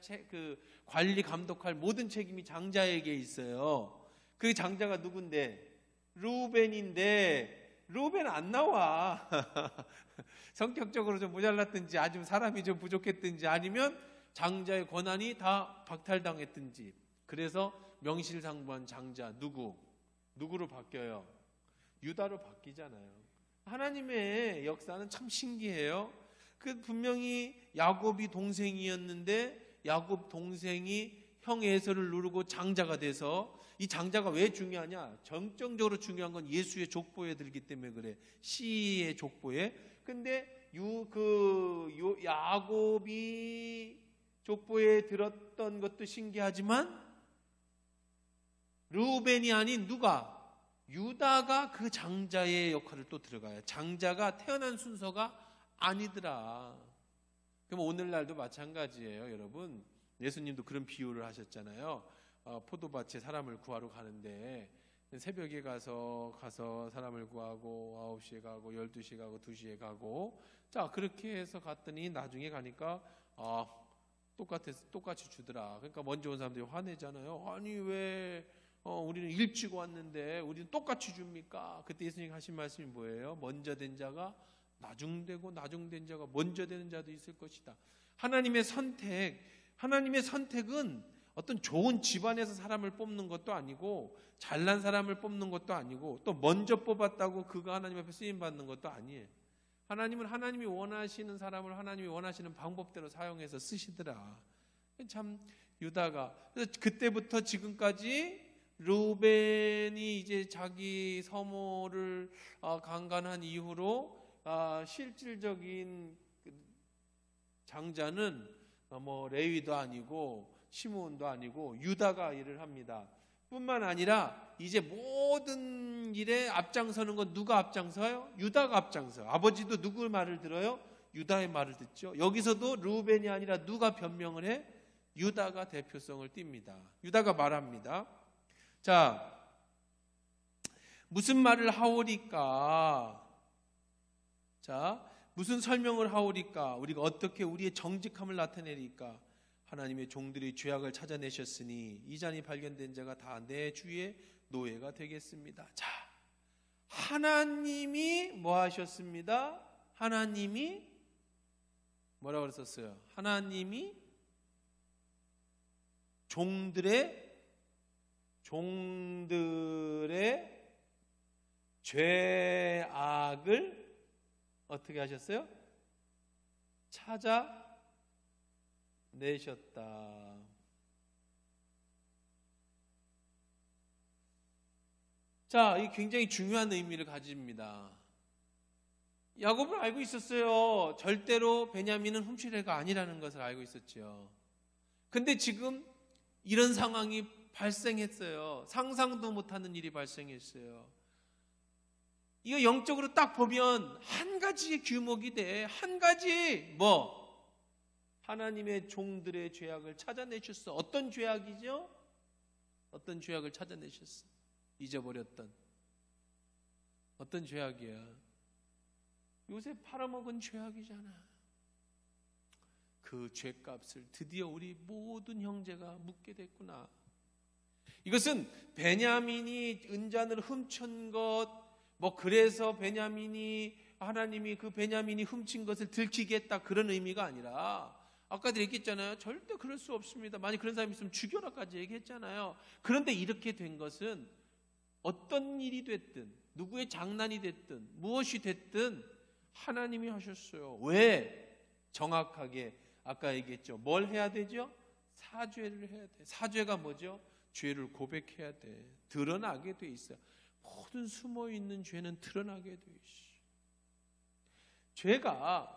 관리 감독할 모든 책임이 장자에게 있어요. 그 장자가 누군데? 루벤인데 루벤 안 나와. 성격적으로 좀 모자랐든지 아니면 사람이 좀 부족했든지 아니면 장자의 권한이 다 박탈당했든지. 그래서 명실상부한 장자 누구로 바뀌어요? 유다로 바뀌잖아요. 하나님의 역사는 참 신기해요. 그 분명히 야곱이 동생이었는데 야곱 동생이 형 에서를 누르고 장자가 돼서, 이 장자가 왜 중요하냐? 정적으로 중요한 건 예수의 족보에 들기 때문에 그래. 씨의 족보에. 근데 야곱이 족보에 들었던 것도 신기하지만 르우벤이 아닌 누가? 유다가 그 장자의 역할을 또 들어가요. 장자가 태어난 순서가 아니더라. 그럼 오늘날도 마찬가지예요, 여러분. 예수님도 그런 비유를 하셨잖아요. 포도밭에 사람을 구하러 가는데 새벽에 가서 사람을 구하고 9시에 가고 12시에 가고 2시에 가고, 자 그렇게 해서 갔더니 나중에 가니까 똑같이 주더라. 그러니까 먼저 온 사람들이 화내잖아요. 아니 왜 우리는 일찍 왔는데 우리는 똑같이 줍니까? 그때 예수님 하신 말씀이 뭐예요? 먼저 된 자가 나중되고 나중된 자가 먼저 되는 자도 있을 것이다. 하나님의 선택은 어떤 좋은 집안에서 사람을 뽑는 것도 아니고 잘난 사람을 뽑는 것도 아니고 또 먼저 뽑았다고 그가 하나님 앞에 쓰임 받는 것도 아니에요. 하나님은 하나님이 원하시는 사람을 하나님이 원하시는 방법대로 사용해서 쓰시더라. 참 유다가, 그래서 그때부터 지금까지 르우벤이 이제 자기 서모를 강간한 이후로 실질적인 장자는 뭐 레위도 아니고 시므온도 아니고 유다가 일을 합니다. 뿐만 아니라 이제 모든 일에 앞장서는 건 누가 앞장서요? 유다가 앞장서요. 아버지도 누구 말을 들어요? 유다의 말을 듣죠. 여기서도 르우벤이 아니라 누가 변명을 해? 유다가 대표성을 띱니다. 유다가 말합니다. 자, 무슨 말을 하오리까? 자, 무슨 설명을 하오리까? 우리가 어떻게 우리의 정직함을 나타내리까? 하나님의 종들이 죄악을 찾아내셨으니 이 잔이 발견된 자가 다 내 주의 노예가 되겠습니다. 자, 하나님이 뭐 하셨습니다? 하나님이 뭐라고 그랬었어요? 하나님이 종들의 죄악을 어떻게 하셨어요? 찾아내셨다. 자, 이 굉장히 중요한 의미를 가집니다. 야곱은 알고 있었어요. 절대로 베냐민은 훔칠 애가 아니라는 것을 알고 있었죠. 근데 지금 이런 상황이 발생했어요. 상상도 못하는 일이 발생했어요. 이거 영적으로 딱 보면 한 가지의 규목이 돼. 한 가지 하나님의 종들의 죄악을 찾아내셨어. 어떤 죄악이죠? 어떤 죄악을 찾아내셨어? 잊어버렸던 어떤 죄악이야? 요새 팔아먹은 죄악이잖아. 그 죄값을 드디어 우리 모든 형제가 묻게 됐구나. 이것은 베냐민이 은잔을 훔친 것, 그래서 하나님이 그 베냐민이 훔친 것을 들키겠다, 그런 의미가 아니라, 아까도 얘기했잖아요. 절대 그럴 수 없습니다. 만약 그런 사람이 있으면 죽여라까지 얘기했잖아요. 그런데 이렇게 된 것은 어떤 일이 됐든, 누구의 장난이 됐든, 무엇이 됐든 하나님이 하셨어요. 왜? 정확하게 아까 얘기했죠. 뭘 해야 되죠? 사죄를 해야 돼. 사죄가 뭐죠? 죄를 고백해야 돼. 드러나게 돼 있어요. 모든 숨어있는 죄는 드러나게 돼 있어요. 죄가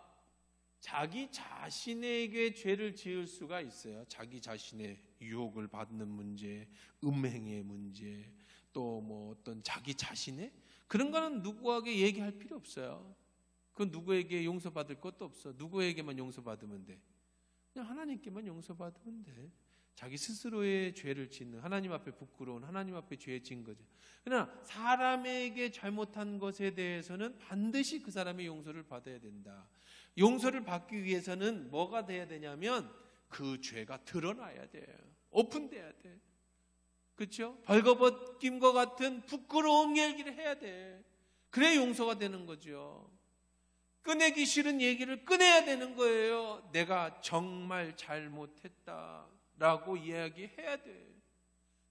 자기 자신에게 죄를 지을 수가 있어요. 자기 자신의 유혹을 받는 문제, 음행의 문제, 또 어떤 자기 자신의 그런 거는 누구에게 얘기할 필요 없어요. 그건 누구에게 용서받을 것도 없어. 누구에게만 용서받으면 돼? 그냥 하나님께만 용서받으면 돼. 자기 스스로의 죄를 짓는, 하나님 앞에 부끄러운, 하나님 앞에 죄 지은 거죠. 그러나 사람에게 잘못한 것에 대해서는 반드시 그 사람의 용서를 받아야 된다. 용서를 받기 위해서는 뭐가 돼야 되냐면 그 죄가 드러나야 돼요. 오픈돼야 돼. 그렇죠? 벌거벗김과 같은 부끄러운 얘기를 해야 돼. 그래야 용서가 되는 거죠. 꺼내기 싫은 얘기를 꺼내야 되는 거예요. 내가 정말 잘못했다라고 이야기해야 돼.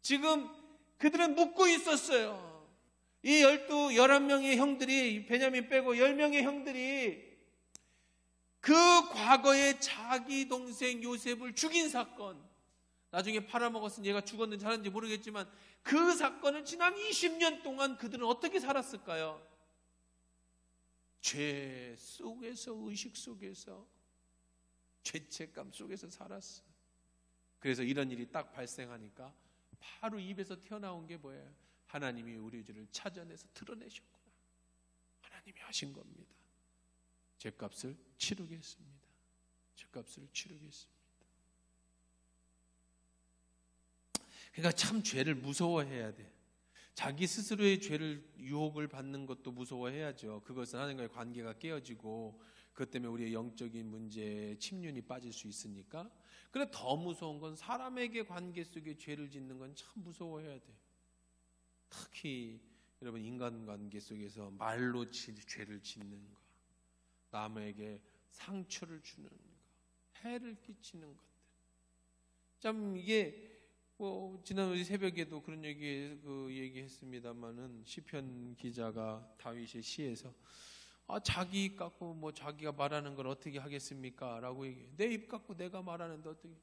지금 그들은 묻고 있었어요. 이 11명의 형들이, 베냐민 빼고 10명의 형들이 그 과거에 자기 동생 요셉을 죽인 사건, 나중에 팔아먹었으니 얘가 죽었는지 살았는지 모르겠지만 그 사건을 지난 20년 동안 그들은 어떻게 살았을까요? 죄 속에서, 의식 속에서, 죄책감 속에서 살았어. 그래서 이런 일이 딱 발생하니까 바로 입에서 튀어나온 게 뭐예요? 하나님이 우리 죄를 찾아내서 드러내셨구나. 하나님이 하신 겁니다. 죄값을 치르겠습니다. 죄값을 치르겠습니다. 그러니까 참 죄를 무서워해야 돼. 자기 스스로의 죄를 유혹을 받는 것도 무서워해야죠. 그것은 하나님과의 관계가 깨어지고 그것 때문에 우리의 영적인 문제에 침륜이 빠질 수 있으니까. 그런데 더 무서운 건 사람에게 관계 속에 죄를 짓는 건 참 무서워해야 돼. 특히 여러분 인간관계 속에서 말로 죄를 짓는 거, 남에게 상처를 주는 거, 해를 끼치는 것들. 참 이게 지난 우리 새벽에도 그런 얘기했습니다만은 시편 기자가 다윗의 시에서 자기 입 갖고 자기가 말하는 걸 어떻게 하겠습니까? 라고 얘기해. 내 입 갖고 내가 말하는데 어떻게?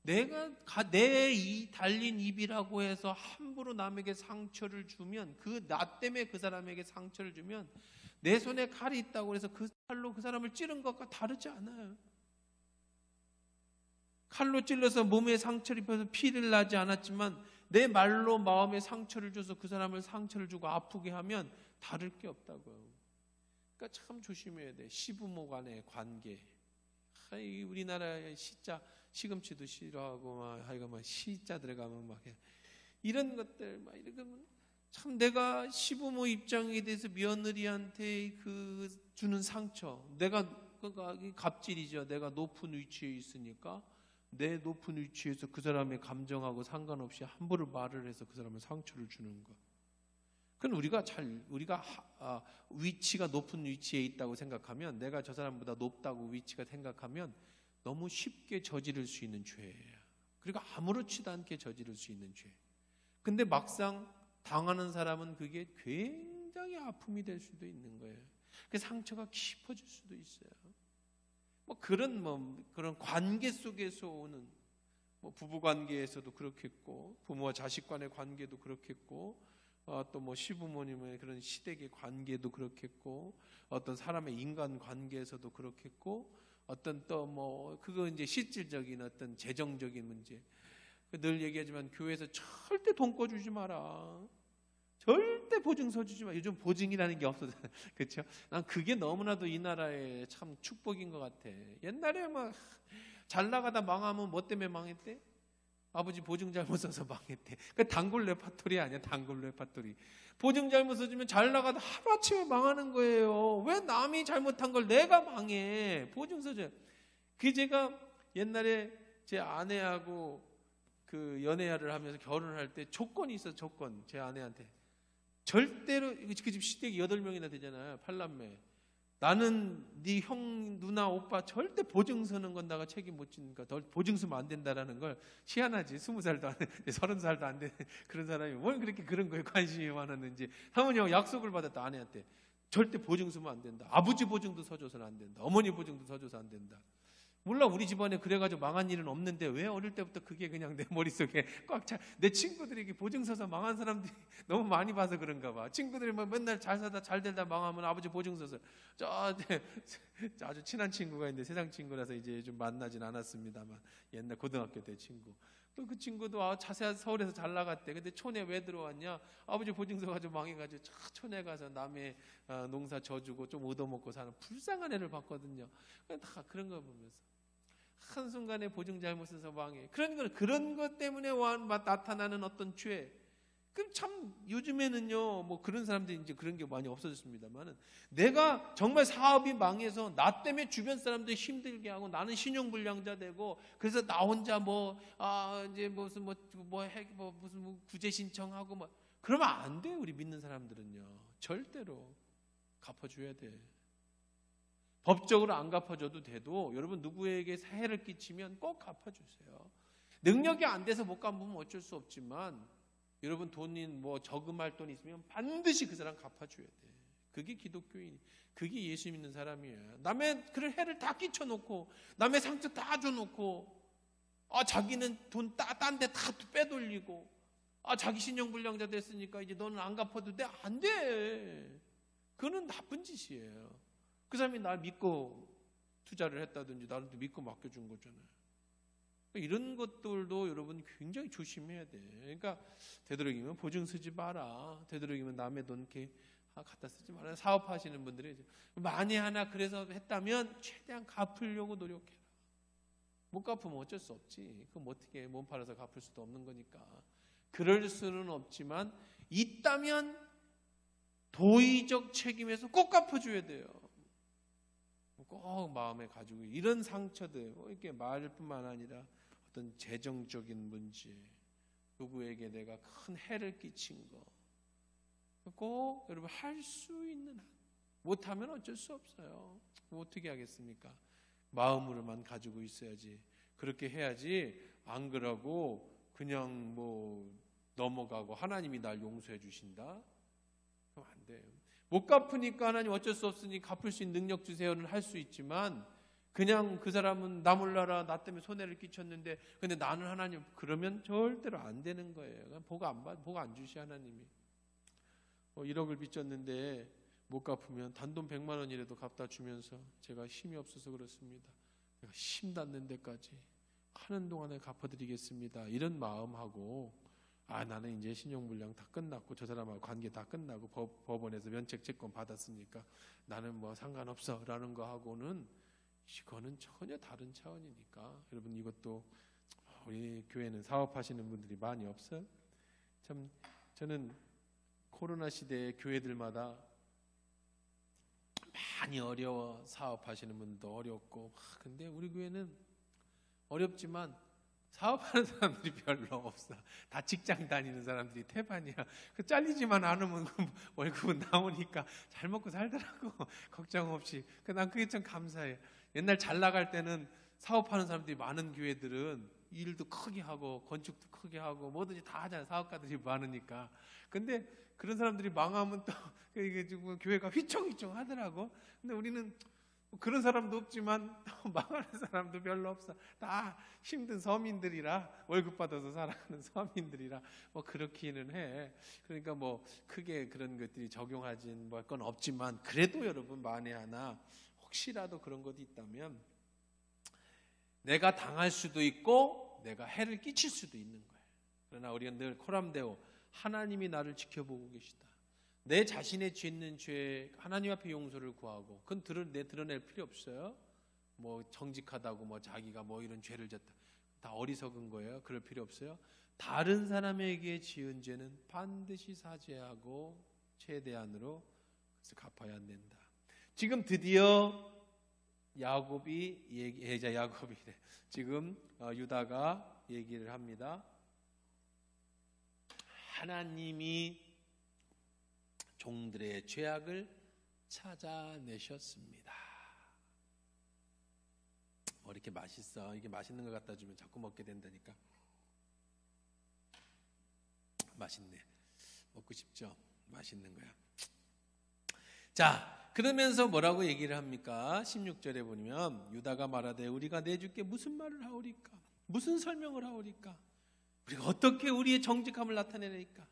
내가 내 달린 입이라고 해서 함부로 남에게 상처를 주면, 나 때문에 그 사람에게 상처를 주면 내 손에 칼이 있다고 해서 그 칼로 그 사람을 찌른 것과 다르지 않아요. 칼로 찔러서 몸에 상처를 입혀서 피를 나지 않았지만 내 말로 마음에 상처를 줘서 그 사람을 상처를 주고 아프게 하면 다를 게 없다고요. 그러니까 참 조심해야 돼. 시부모 간의 관계. 우리나라의 시금치도 싫어하고 하여간 시자 들어가면 이런 것들 이러면 참 내가 시부모 입장에 대해서 며느리한테 주는 상처, 내가 갑질이죠. 내가 높은 위치에 있으니까 내 높은 위치에서 그 사람의 감정하고 상관없이 함부로 말을 해서 그 사람을 상처를 주는 것. 그건 우리가 위치가 높은 위치에 있다고 생각하면, 내가 저 사람보다 높다고 위치가 생각하면 너무 쉽게 저지를 수 있는 죄예요. 그리고 아무렇지도 않게 저지를 수 있는 죄. 근데 막상 당하는 사람은 그게 굉장히 아픔이 될 수도 있는 거예요. 그 상처가 깊어질 수도 있어요. 그런 관계 속에서 오는, 부부 관계에서도 그렇겠고, 부모와 자식 간의 관계도 그렇겠고, 또 시부모님의 그런 시댁의 관계도 그렇겠고, 어떤 사람의 인간 관계에서도 그렇겠고, 어떤 그거 이제 실질적인 어떤 재정적인 문제. 늘 얘기하지만 교회에서 절대 돈 꿔주지 마라. 절대 보증서 주지 마. 요즘 보증이라는 게 없어서 그렇죠? 난 그게 너무나도 이 나라의 참 축복인 것 같아. 옛날에 잘 나가다 망하면 뭐 때문에 망했대? 아버지 보증 잘못 써서 망했대. 그 단골 레파토리 아니야? 단골 레파토리. 보증 잘못 써주면 잘 나가다 하루아침에 망하는 거예요. 왜 남이 잘못한 걸 내가 망해? 보증 써줘요. 제가 옛날에 제 아내하고 연애를 하면서 결혼할 때 조건이 있어. 조건. 제 아내한테 절대로, 그 집 시댁이 8명이나 되잖아요. 8남매. 나는 네 형, 누나, 오빠 절대 보증 서는 건 내가 책임 못 지니까 보증 서면 안 된다라는 걸. 희한하지. 20살도 안 돼, 30살도 안 돼. 그런 사람이 뭘 그렇게 그런 거에 관심이 많았는지. 사모님하고 약속을 받았다. 아내한테. 절대 보증 서면 안 된다. 아버지 보증도 서줘서는 안 된다. 어머니 보증도 서줘서 안 된다. 물론 우리 집안에 그래가지고 망한 일은 없는데 왜 어릴 때부터 그게 그냥 내 머릿속에 꽉 차. 내 친구들에게 보증 서서 망한 사람들이 너무 많이 봐서 그런가 봐. 친구들이 맨날 잘 사다 잘 되다 망하면 아버지 보증 서서. 아주 친한 친구가 있는데 세상 친구라서 이제 좀 만나진 않았습니다만 옛날 고등학교 때 친구. 또 그 친구도 자세한 서울에서 잘 나갔대. 근데 촌에 왜 들어왔냐? 아버지 보증서 가지고 망해가지고 촌에 가서 남의 농사 져주고 좀 얻어먹고 사는 불쌍한 애를 봤거든요. 다 그런 거 보면서 한순간에 보증 잘못해서 망해. 그런 것 때문에 나타나는 어떤 죄. 그럼 참 요즘에는요, 뭐 그런 사람들이 이제 그런 게 많이 없어졌습니다만은, 내가 정말 사업이 망해서 나 때문에 주변 사람들 힘들게 하고 나는 신용불량자 되고, 그래서 나 혼자 이제 무슨 구제 신청하고 그러면 안 돼. 우리 믿는 사람들은요, 절대로 갚아줘야 돼. 법적으로 안 갚아줘도 돼도 여러분 누구에게 해를 끼치면 꼭 갚아주세요. 능력이 안 돼서 못 갚으면 어쩔 수 없지만, 여러분 돈이 저금할 돈 있으면 반드시 그 사람 갚아줘야 돼. 그게 기독교인, 그게 예수 믿는 사람이에요. 남의 그런 해를 다 끼쳐놓고, 남의 상처 다 줘놓고, 자기는 돈 딴 데 다 빼돌리고, 자기 신용불량자 됐으니까 이제 너는 안 갚아도 돼. 안 돼. 그거는 나쁜 짓이에요. 그 사람이 날 믿고 투자를 했다든지 나를 믿고 맡겨준 거잖아요. 이런 것들도 여러분 굉장히 조심해야 돼. 그러니까 되도록이면 보증 쓰지 마라. 되도록이면 남의 돈 이렇게 갖다 쓰지 마라. 사업하시는 분들이 만에 하나 그래서 했다면 최대한 갚으려고 노력해라. 못 갚으면 어쩔 수 없지. 그럼 어떻게 몸 팔아서 갚을 수도 없는 거니까. 그럴 수는 없지만 있다면 도의적 책임에서 꼭 갚아줘야 돼요. 꼭 마음에 가지고 이런 상처들, 이렇게 말뿐만 아니라 어떤 재정적인 문제, 누구에게 내가 큰 해를 끼친 거, 꼭 여러분 할 수 있는 한, 못하면 어쩔 수 없어요. 어떻게 하겠습니까? 마음으로만 가지고 있어야지. 그렇게 해야지. 안 그러고 그냥 넘어가고 하나님이 날 용서해 주신다? 그럼 안 돼요. 못 갚으니까 하나님 어쩔 수 없으니 갚을 수 있는 능력 주세요는 할 수 있지만, 그냥 그 사람은 나 몰라라 나 때문에 손해를 끼쳤는데 근데 나는 하나님, 그러면 절대로 안 되는 거예요. 복 안 주시 하나님이. 1억을 빚졌는데 못 갚으면 단돈 100만 원이라도 갚다 주면서 제가 힘이 없어서 그렇습니다. 내가 힘 닿는 데까지 하는 동안에 갚아드리겠습니다. 이런 마음하고, 나는 이제 신용불량 다 끝났고 저 사람하고 관계 다 끝나고 법원에서 면책채권 받았으니까 나는 상관없어 라는 거하고는, 이거는 전혀 다른 차원이니까 여러분, 이것도 우리 교회는 사업하시는 분들이 많이 없어요. 참 저는 코로나 시대에 교회들마다 많이 어려워. 사업하시는 분도 어렵고, 근데 우리 교회는 어렵지만 사업하는 사람들이 별로 없어. 다 직장 다니는 사람들이 태반이야. 잘리지만 않으면 월급은 나오니까 잘 먹고 살더라고. 걱정 없이. 난 그게 참 감사해. 옛날 잘 나갈 때는 사업하는 사람들이 많은 교회들은 일도 크게 하고 건축도 크게 하고 뭐든지 다 하잖아요. 사업가들이 많으니까. 근데 그런 사람들이 망하면 또 이게 지금 교회가 휘청휘청 하더라고. 근데 우리는 그런 사람도 없지만 또 망하는 사람도 별로 없어. 다 힘든 서민들이라, 월급 받아서 살아가는 서민들이라 그렇기는 해. 그러니까 크게 그런 것들이 적용하진 건 없지만, 그래도 여러분 만에 하나 혹시라도 그런 것이 있다면 내가 당할 수도 있고 내가 해를 끼칠 수도 있는 거예요. 그러나 우리가 늘 코람데오, 하나님이 나를 지켜보고 계시다. 내 자신의 짓는 죄 하나님 앞에 용서를 구하고, 그건 드러낼 필요 없어요. 정직하다고 자기가 이런 죄를 졌다, 다 어리석은 거예요. 그럴 필요 없어요. 다른 사람에게 지은 죄는 반드시 사죄하고 최대한으로 그래서 갚아야 한다. 지금 드디어 야곱이래. 지금 유다가 얘기를 합니다. 하나님이 종들의 죄악을 찾아내셨습니다. 이렇게 맛있어. 이게 맛있는 거 갖다 주면 자꾸 먹게 된다니까. 맛있네. 먹고 싶죠? 맛있는 거야. 자, 그러면서 뭐라고 얘기를 합니까? 16절에 보면 유다가 말하되 우리가 내 주께 무슨 말을 하오리까? 무슨 설명을 하오리까? 우리가 어떻게 우리의 정직함을 나타내리까?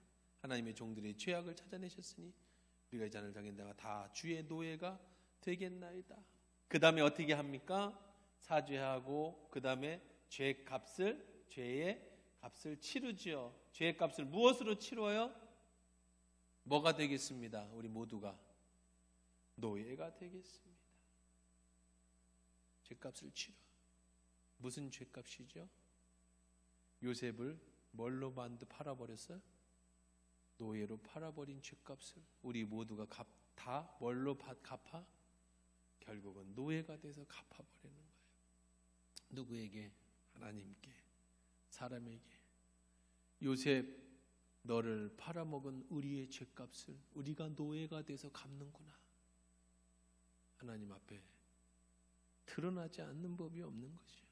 하나님의 종들의 죄악을 찾아내셨으니 우리가 이 잔을 당한다가 다 주의 노예가 되겠나이다. 그 다음에 어떻게 합니까? 사죄하고 그 다음에 죄의 값을 치르지요. 죄의 값을 무엇으로 치러요? 뭐가 되겠습니다? 우리 모두가 노예가 되겠습니다. 죄값을 치러. 무슨 죄값이죠? 요셉을 뭘로 팔아버렸어요? 노예로 팔아버린 죄값을 우리 모두가 다 뭘로 갚아? 결국은 노예가 돼서 갚아버리는 거예요. 누구에게? 하나님께, 사람에게. 요셉, 너를 팔아먹은 우리의 죄값을 우리가 노예가 돼서 갚는구나. 하나님 앞에 드러나지 않는 법이 없는 것이야.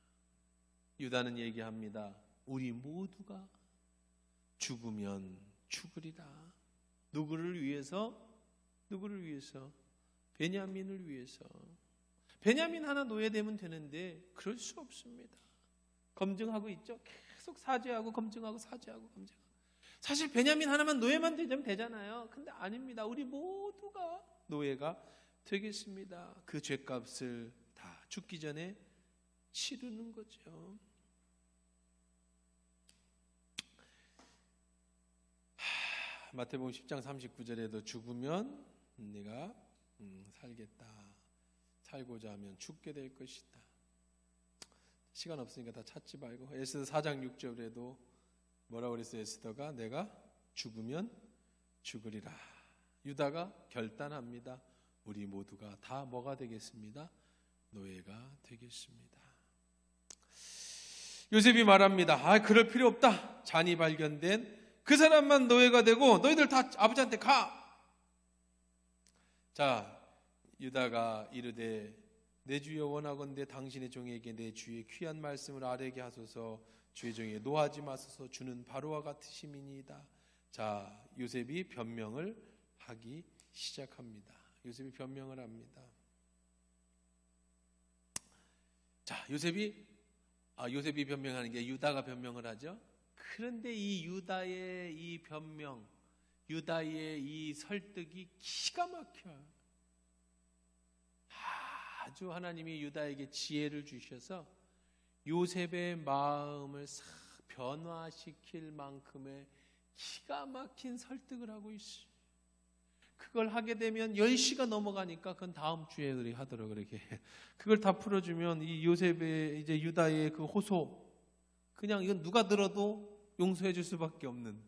유다는 얘기합니다. 우리 모두가 죽으면 죽으리라. 누구를 위해서? 누구를 위해서? 베냐민을 위해서. 베냐민 하나 노예되면 되는데 그럴 수 없습니다. 검증하고 있죠. 계속 사죄하고 검증하고 사죄하고 검증하고. 사실 베냐민 하나만 노예만 되면 되잖아요. 근데 아닙니다. 우리 모두가 노예가 되겠습니다. 그 죄값을 다 죽기 전에 치르는 거죠. 마태복음 10장 39절에도 죽으면 네가 살겠다. 살고자 하면 죽게 될 것이다. 시간 없으니까 다 찾지 말고 에스더 4장 6절에도 뭐라고 그랬어요? 에스더가 내가 죽으면 죽으리라. 유다가 결단합니다. 우리 모두가 다 뭐가 되겠습니다? 노예가 되겠습니다. 요셉이 말합니다. 그럴 필요 없다. 잔이 발견된 그 사람만 노예가 되고 너희들 다 아버지한테 가. 자, 유다가 이르되 내 주여 원하건대 당신의 종에게 내 주의 귀한 말씀을 아뢰게 하소서. 주의 종에게 노하지 마소서. 주는 바로와 같으심이니이다. 자, 요셉이 변명을 하기 시작합니다. 요셉이 변명을 합니다. 자, 요셉이 변명하는 게 유다가 변명을 하죠. 그런데 이 유다의 이 변명, 유다의 이 설득이 기가 막혀요. 아주 하나님이 유다에게 지혜를 주셔서 요셉의 마음을 싹 변화시킬 만큼의 기가 막힌 설득을 하고 있어요. 그걸 하게 되면 10시가 넘어가니까 그건 다음 주에 우리 하도록 그렇게 그걸 다 풀어주면 이 요셉의 이제 유다의 그 호소, 그냥 이건 누가 들어도 용서해 줄 수밖에 없는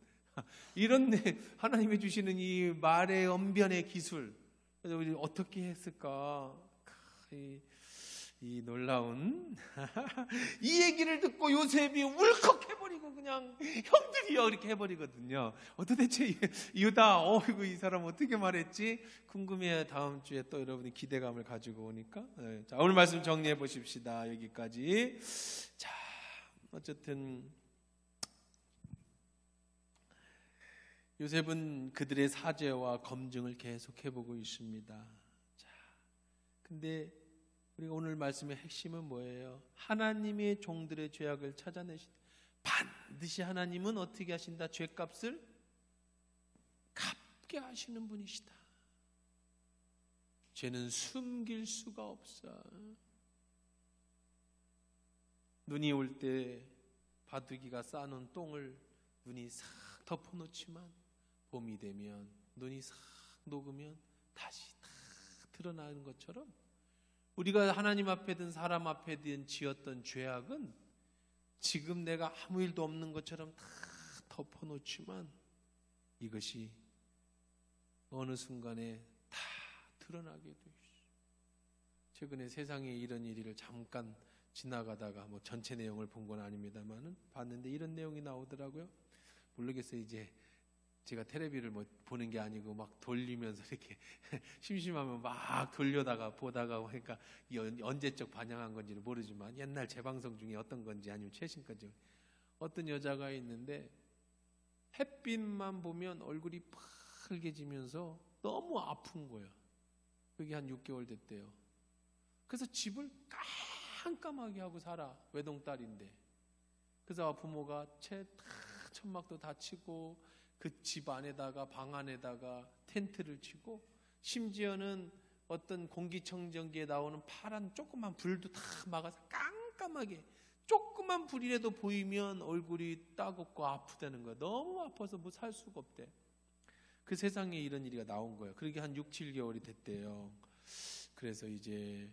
이런 하나님이 주시는 이 말의 언변의 기술, 그래서 우리 어떻게 했을까? 이 놀라운 이 얘기를 듣고 요셉이 울컥해버리고 그냥 형들이요 이렇게 해버리거든요. 도대체 유다 어이구 이 사람 어떻게 말했지? 궁금해요. 다음 주에 또 여러분이 기대감을 가지고 오니까. 자, 오늘 말씀 정리해 보십시다. 여기까지. 자, 어쨌든 요셉은 그들의 사죄와 검증을 계속 해보고 있습니다. 자, 근데 우리가 오늘 말씀의 핵심은 뭐예요? 하나님의 종들의 죄악을 찾아내신, 반드시 하나님은 어떻게 하신다? 죄값을 갚게 하시는 분이시다. 죄는 숨길 수가 없어. 눈이 올 때 바둑이가 쌓아놓은 똥을 눈이 싹 덮어놓지만 봄이 되면 눈이 싹 녹으면 다시 다 드러나는 것처럼 우리가 하나님 앞에든 사람 앞에든 지었던 죄악은 지금 내가 아무 일도 없는 것처럼 다 덮어놓지만 이것이 어느 순간에 다 드러나게 돼 있어요. 최근에 세상에 이런 일을 잠깐 지나가다가 뭐 전체 내용을 본 건 아닙니다만은 봤는데 이런 내용이 나오더라고요. 모르겠어요. 이제 제가 텔레비를 뭐 보는 게 아니고 막 돌리면서 이렇게 심심하면 막 돌려다가 보다가 그러니까 언제적 반영한 건지는 모르지만 옛날 재방송 중에 어떤 건지 아니면 최신 건지 어떤 여자가 있는데 햇빛만 보면 얼굴이 빨개지면서 너무 아픈 거예요. 그게 한 6개월 됐대요. 그래서 집을 깜깜하게 하고 살아. 외동딸인데. 그래서 부모가 천막도 다 치고 그 집 안에다가 방 안에다가 텐트를 치고 심지어는 어떤 공기청정기에 나오는 파란 조그만 불도 다 막아서 깜깜하게 조그만 불이라도 보이면 얼굴이 따갑고 아프다는 거야. 너무 아파서 뭐 살 수가 없대. 그 세상에 이런 일이 나온 거예요. 그러게 한 6, 7개월이 됐대요. 그래서 이제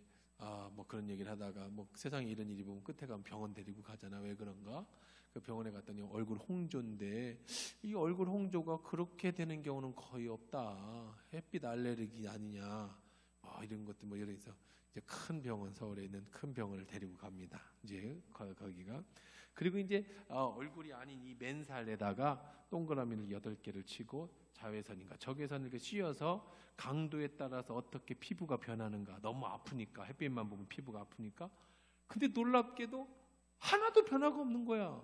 뭐 그런 얘기를 하다가 뭐 세상에 이런 일이 보면 끝에 가면 병원 데리고 가잖아. 왜 그런가? 그 병원에 갔더니 얼굴 홍조인데 이 얼굴 홍조가 그렇게 되는 경우는 거의 없다. 햇빛 알레르기 아니냐? 이런 것들 뭐 이래서 이제 큰 병원, 서울에 있는 큰 병원을 데리고 갑니다. 이제 거기가. 그리고 이제 얼굴이 아닌 이 맨살에다가 동그라미를 8개를 치고 자외선인가 적외선을 이렇게 씌워서 강도에 따라서 어떻게 피부가 변하는가. 너무 아프니까, 햇빛만 보면 피부가 아프니까. 근데 놀랍게도 하나도 변화가 없는 거야.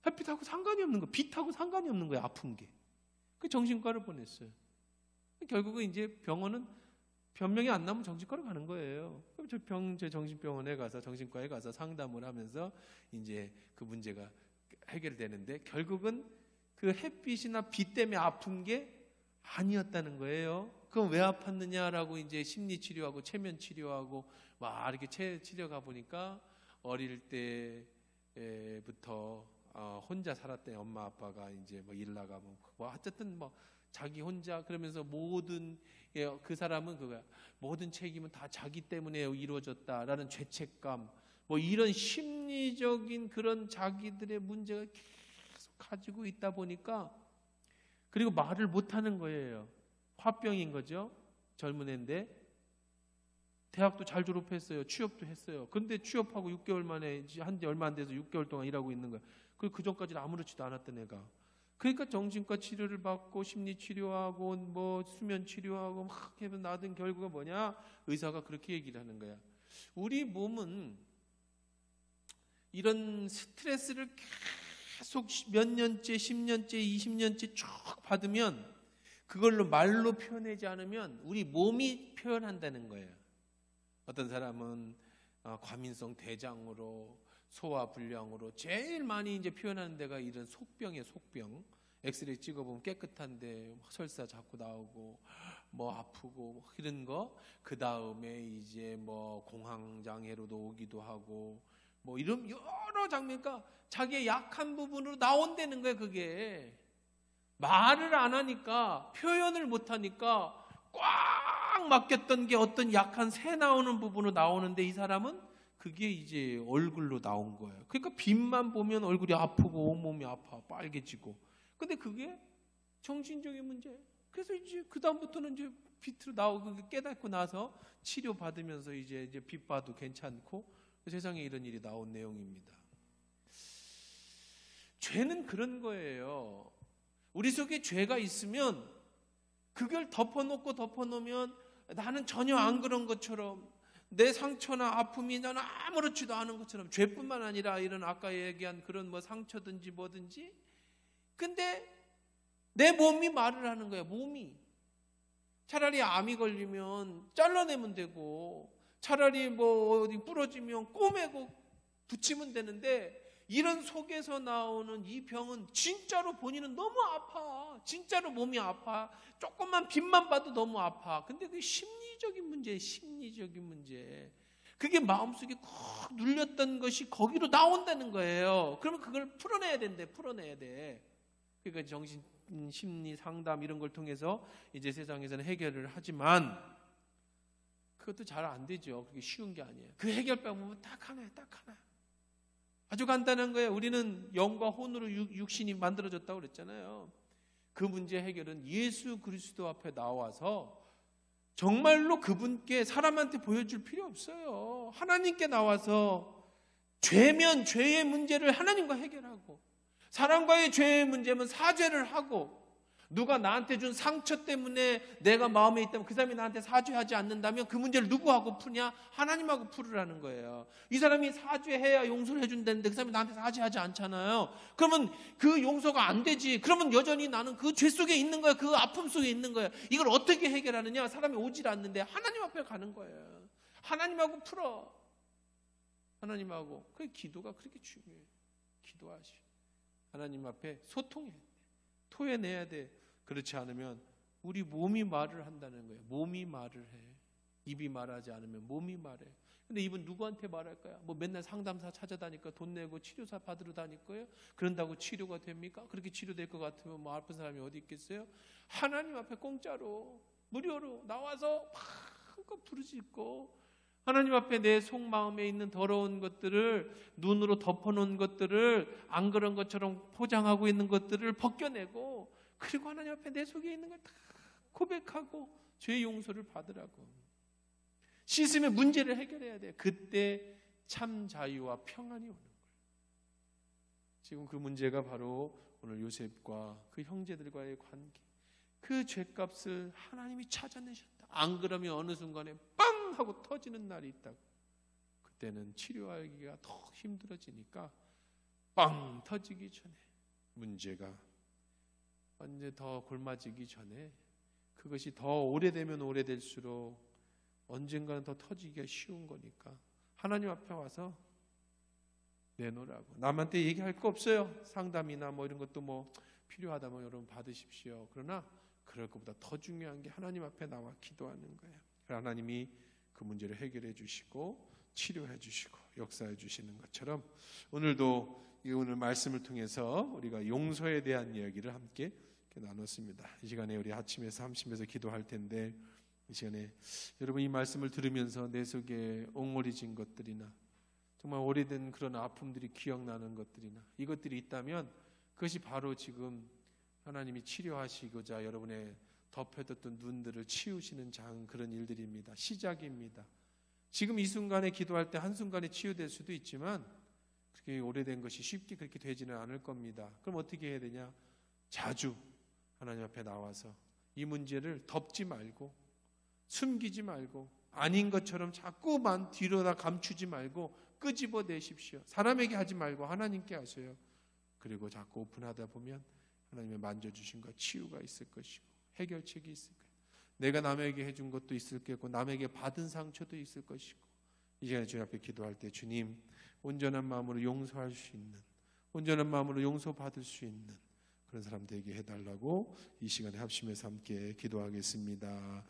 햇빛하고 상관이 없는 거야. 빛하고 상관이 없는 거야. 아픈 게. 그 정신과를 보냈어요. 결국은 이제 병원은 변명이 안 나면 정신과로 가는 거예요. 그럼 저 정신병원에 가서, 정신과에 가서 상담을 하면서 이제 그 문제가 해결되는데, 결국은 그 햇빛이나 빛 때문에 아픈 게 아니었다는 거예요. 그럼 왜 아팠느냐라고 이제 심리 치료하고 체면 치료하고 막 이렇게 치료 가 보니까 어릴 때부터 혼자 살았던 엄마 아빠가 이제 뭐 일 나가면 뭐 어쨌든 뭐 자기 혼자, 그러면서 모든 그 사람은 그거야. 모든 책임은 다 자기 때문에 이루어졌다라는 죄책감, 뭐 이런 심리적인 그런 자기들의 문제가 계속 가지고 있다 보니까, 그리고 말을 못 하는 거예요. 화병인 거죠. 젊은 애인데 대학도 잘 졸업했어요. 취업도 했어요. 근데 취업하고 6개월 만에, 한지 얼마 안 돼서 6개월 동안 일하고 있는 거야. 그리고 그 전까지는 아무렇지도 않았던 애가. 그러니까 정신과 치료를 받고 심리 치료하고 뭐 수면 치료하고 막 해서 나든 결과가 뭐냐? 의사가 그렇게 얘기를 하는 거야. 우리 몸은 이런 스트레스를 계속 몇 년째, 10년째, 20년째 쭉 받으면, 그걸로 말로 표현하지 않으면 우리 몸이 표현한다는 거예요. 어떤 사람은 과민성 대장으로, 소화불량으로 제일 많이 이제 표현하는 데가 이런 속병이에요. 속병. 엑스레이 찍어보면 깨끗한데 설사 자꾸 나오고 뭐 아프고 뭐 이런 거. 그 다음에 이제 뭐 공황장애로도 오기도 하고 뭐 이런 여러 장면이니까 자기의 약한 부분으로 나온다는 거예요. 그게 말을 안 하니까, 표현을 못 하니까 꽉 막혔던 게 어떤 약한 새 나오는 부분으로 나오는데, 이 사람은 그게 이제 얼굴로 나온 거예요. 그러니까 빛만 보면 얼굴이 아프고 온몸이 아파, 빨개지고. 근데 그게 정신적인 문제예요. 그래서 이제 그 다음부터는 이제 빛으로 나오고 깨닫고 나서 치료 받으면서 이제 빛 봐도 괜찮고, 세상에 이런 일이 나온 내용입니다. 죄는 그런 거예요. 우리 속에 죄가 있으면 그걸 덮어놓으면 나는 전혀 안 그런 것처럼, 내 상처나 아픔이 나는 아무렇지도 않은 것처럼, 죄뿐만 아니라 이런 아까 얘기한 그런 뭐 상처든지 뭐든지. 근데 내 몸이 말을 하는 거야. 몸이. 차라리 암이 걸리면 잘라내면 되고, 차라리 뭐 어디 부러지면 꼬매고 붙이면 되는데, 이런 속에서 나오는 이 병은 진짜로 본인은 너무 아파. 진짜로 몸이 아파. 조금만 빛만 봐도 너무 아파. 근데 그게 심리적인 문제예요. 심리적인 문제. 그게 마음속에 콕 눌렸던 것이 거기로 나온다는 거예요. 그러면 그걸 풀어내야 된대. 풀어내야 돼. 그러니까 정신 심리 상담 이런 걸 통해서 이제 세상에서는 해결을 하지만, 그것도 잘 안 되죠. 그게 쉬운 게 아니에요. 그 해결 방법은 딱 하나예요. 딱 하나. 아주 간단한 거예요. 우리는 영과 혼으로 육신이 만들어졌다고 그랬잖아요. 그 문제 해결은 예수 그리스도 앞에 나와서 정말로 그분께, 사람한테 보여줄 필요 없어요. 하나님께 나와서 죄면 죄의 문제를 하나님과 해결하고, 사람과의 죄의 문제면 사죄를 하고, 누가 나한테 준 상처 때문에 내가 마음에 있다면 그 사람이 나한테 사죄하지 않는다면 그 문제를 누구하고 푸냐? 하나님하고 풀으라는 거예요. 이 사람이 사죄해야 용서를 해준다는데 그 사람이 나한테 사죄하지 않잖아요. 그러면 그 용서가 안 되지. 그러면 여전히 나는 그 죄 속에 있는 거야. 그 아픔 속에 있는 거야. 이걸 어떻게 해결하느냐? 사람이 오질 않는데 하나님 앞에 가는 거예요. 하나님하고 풀어. 하나님하고. 그 기도가 그렇게 중요해요. 기도하시. 하나님 앞에 소통해야 돼. 토해내야 돼. 그렇지 않으면 우리 몸이 말을 한다는 거예요. 몸이 말을 해. 입이 말하지 않으면 몸이 말해. 근데 이분 누구한테 말할까요? 뭐 맨날 상담사 찾아다니까 돈 내고 치료사 받으러 다닐 거예요? 그런다고 치료가 됩니까? 그렇게 치료될 것 같으면 뭐 아픈 사람이 어디 있겠어요? 하나님 앞에 공짜로 무료로 나와서 막 한껏 부르짖고 하나님 앞에 내 속마음에 있는 더러운 것들을, 눈으로 덮어놓은 것들을, 안 그런 것처럼 포장하고 있는 것들을 벗겨내고, 그리고 하나님 앞에 내 속에 있는 걸 다 고백하고 죄의 용서를 받으라고. 씻으면 문제를 해결해야 돼. 그때 참 자유와 평안이 오는 거예요. 지금 그 문제가 바로 오늘 요셉과 그 형제들과의 관계, 그 죄값을 하나님이 찾아내셨다. 안 그러면 어느 순간에 빵 하고 터지는 날이 있다고. 그때는 치료하기가 더 힘들어지니까 빵 터지기 전에, 문제가 언제 더 골마지기 전에, 그것이 더 오래되면 오래될수록 언젠가는 더 터지기가 쉬운 거니까 하나님 앞에 와서 내놓으라고. 남한테 얘기할 거 없어요. 상담이나 뭐 이런 것도 뭐 필요하다면 여러분 받으십시오. 그러나 그럴 것보다 더 중요한 게 하나님 앞에 나와 기도하는 거예요. 하나님이 그 문제를 해결해 주시고 치료해 주시고 역사해 주시는 것처럼, 오늘도 이 오늘 말씀을 통해서 우리가 용서에 대한 이야기를 함께 나눴습니다. 이 시간에 우리 아침에서 함심에서 기도할 텐데, 이 시간에 여러분 이 말씀을 들으면서 내 속에 옹골해진 것들이나 정말 오래된 그런 아픔들이 기억나는 것들이나 이것들이 있다면, 그것이 바로 지금 하나님이 치료하시고자 여러분의 덮여뒀던 눈들을 치우시는 작은 그런 일들입니다. 시작입니다. 지금 이 순간에 기도할 때 한순간에 치유될 수도 있지만 그렇게 오래된 것이 쉽게 그렇게 되지는 않을 겁니다. 그럼 어떻게 해야 되냐? 자주 하나님 앞에 나와서 이 문제를 덮지 말고 숨기지 말고 아닌 것처럼 자꾸만 뒤로다 감추지 말고 끄집어내십시오. 사람에게 하지 말고 하나님께 하세요. 그리고 자꾸 오픈하다 보면 하나님의 만져주신 것, 치유가 있을 것이고 해결책이 있을 거예요. 내가 남에게 해준 것도 있을 거고 남에게 받은 상처도 있을 것이고, 이 시간에 주님 앞에 기도할 때 주님, 온전한 마음으로 용서할 수 있는, 온전한 마음으로 용서받을 수 있는 그런 사람 되게 해달라고 이 시간에 합심해서 함께 기도하겠습니다.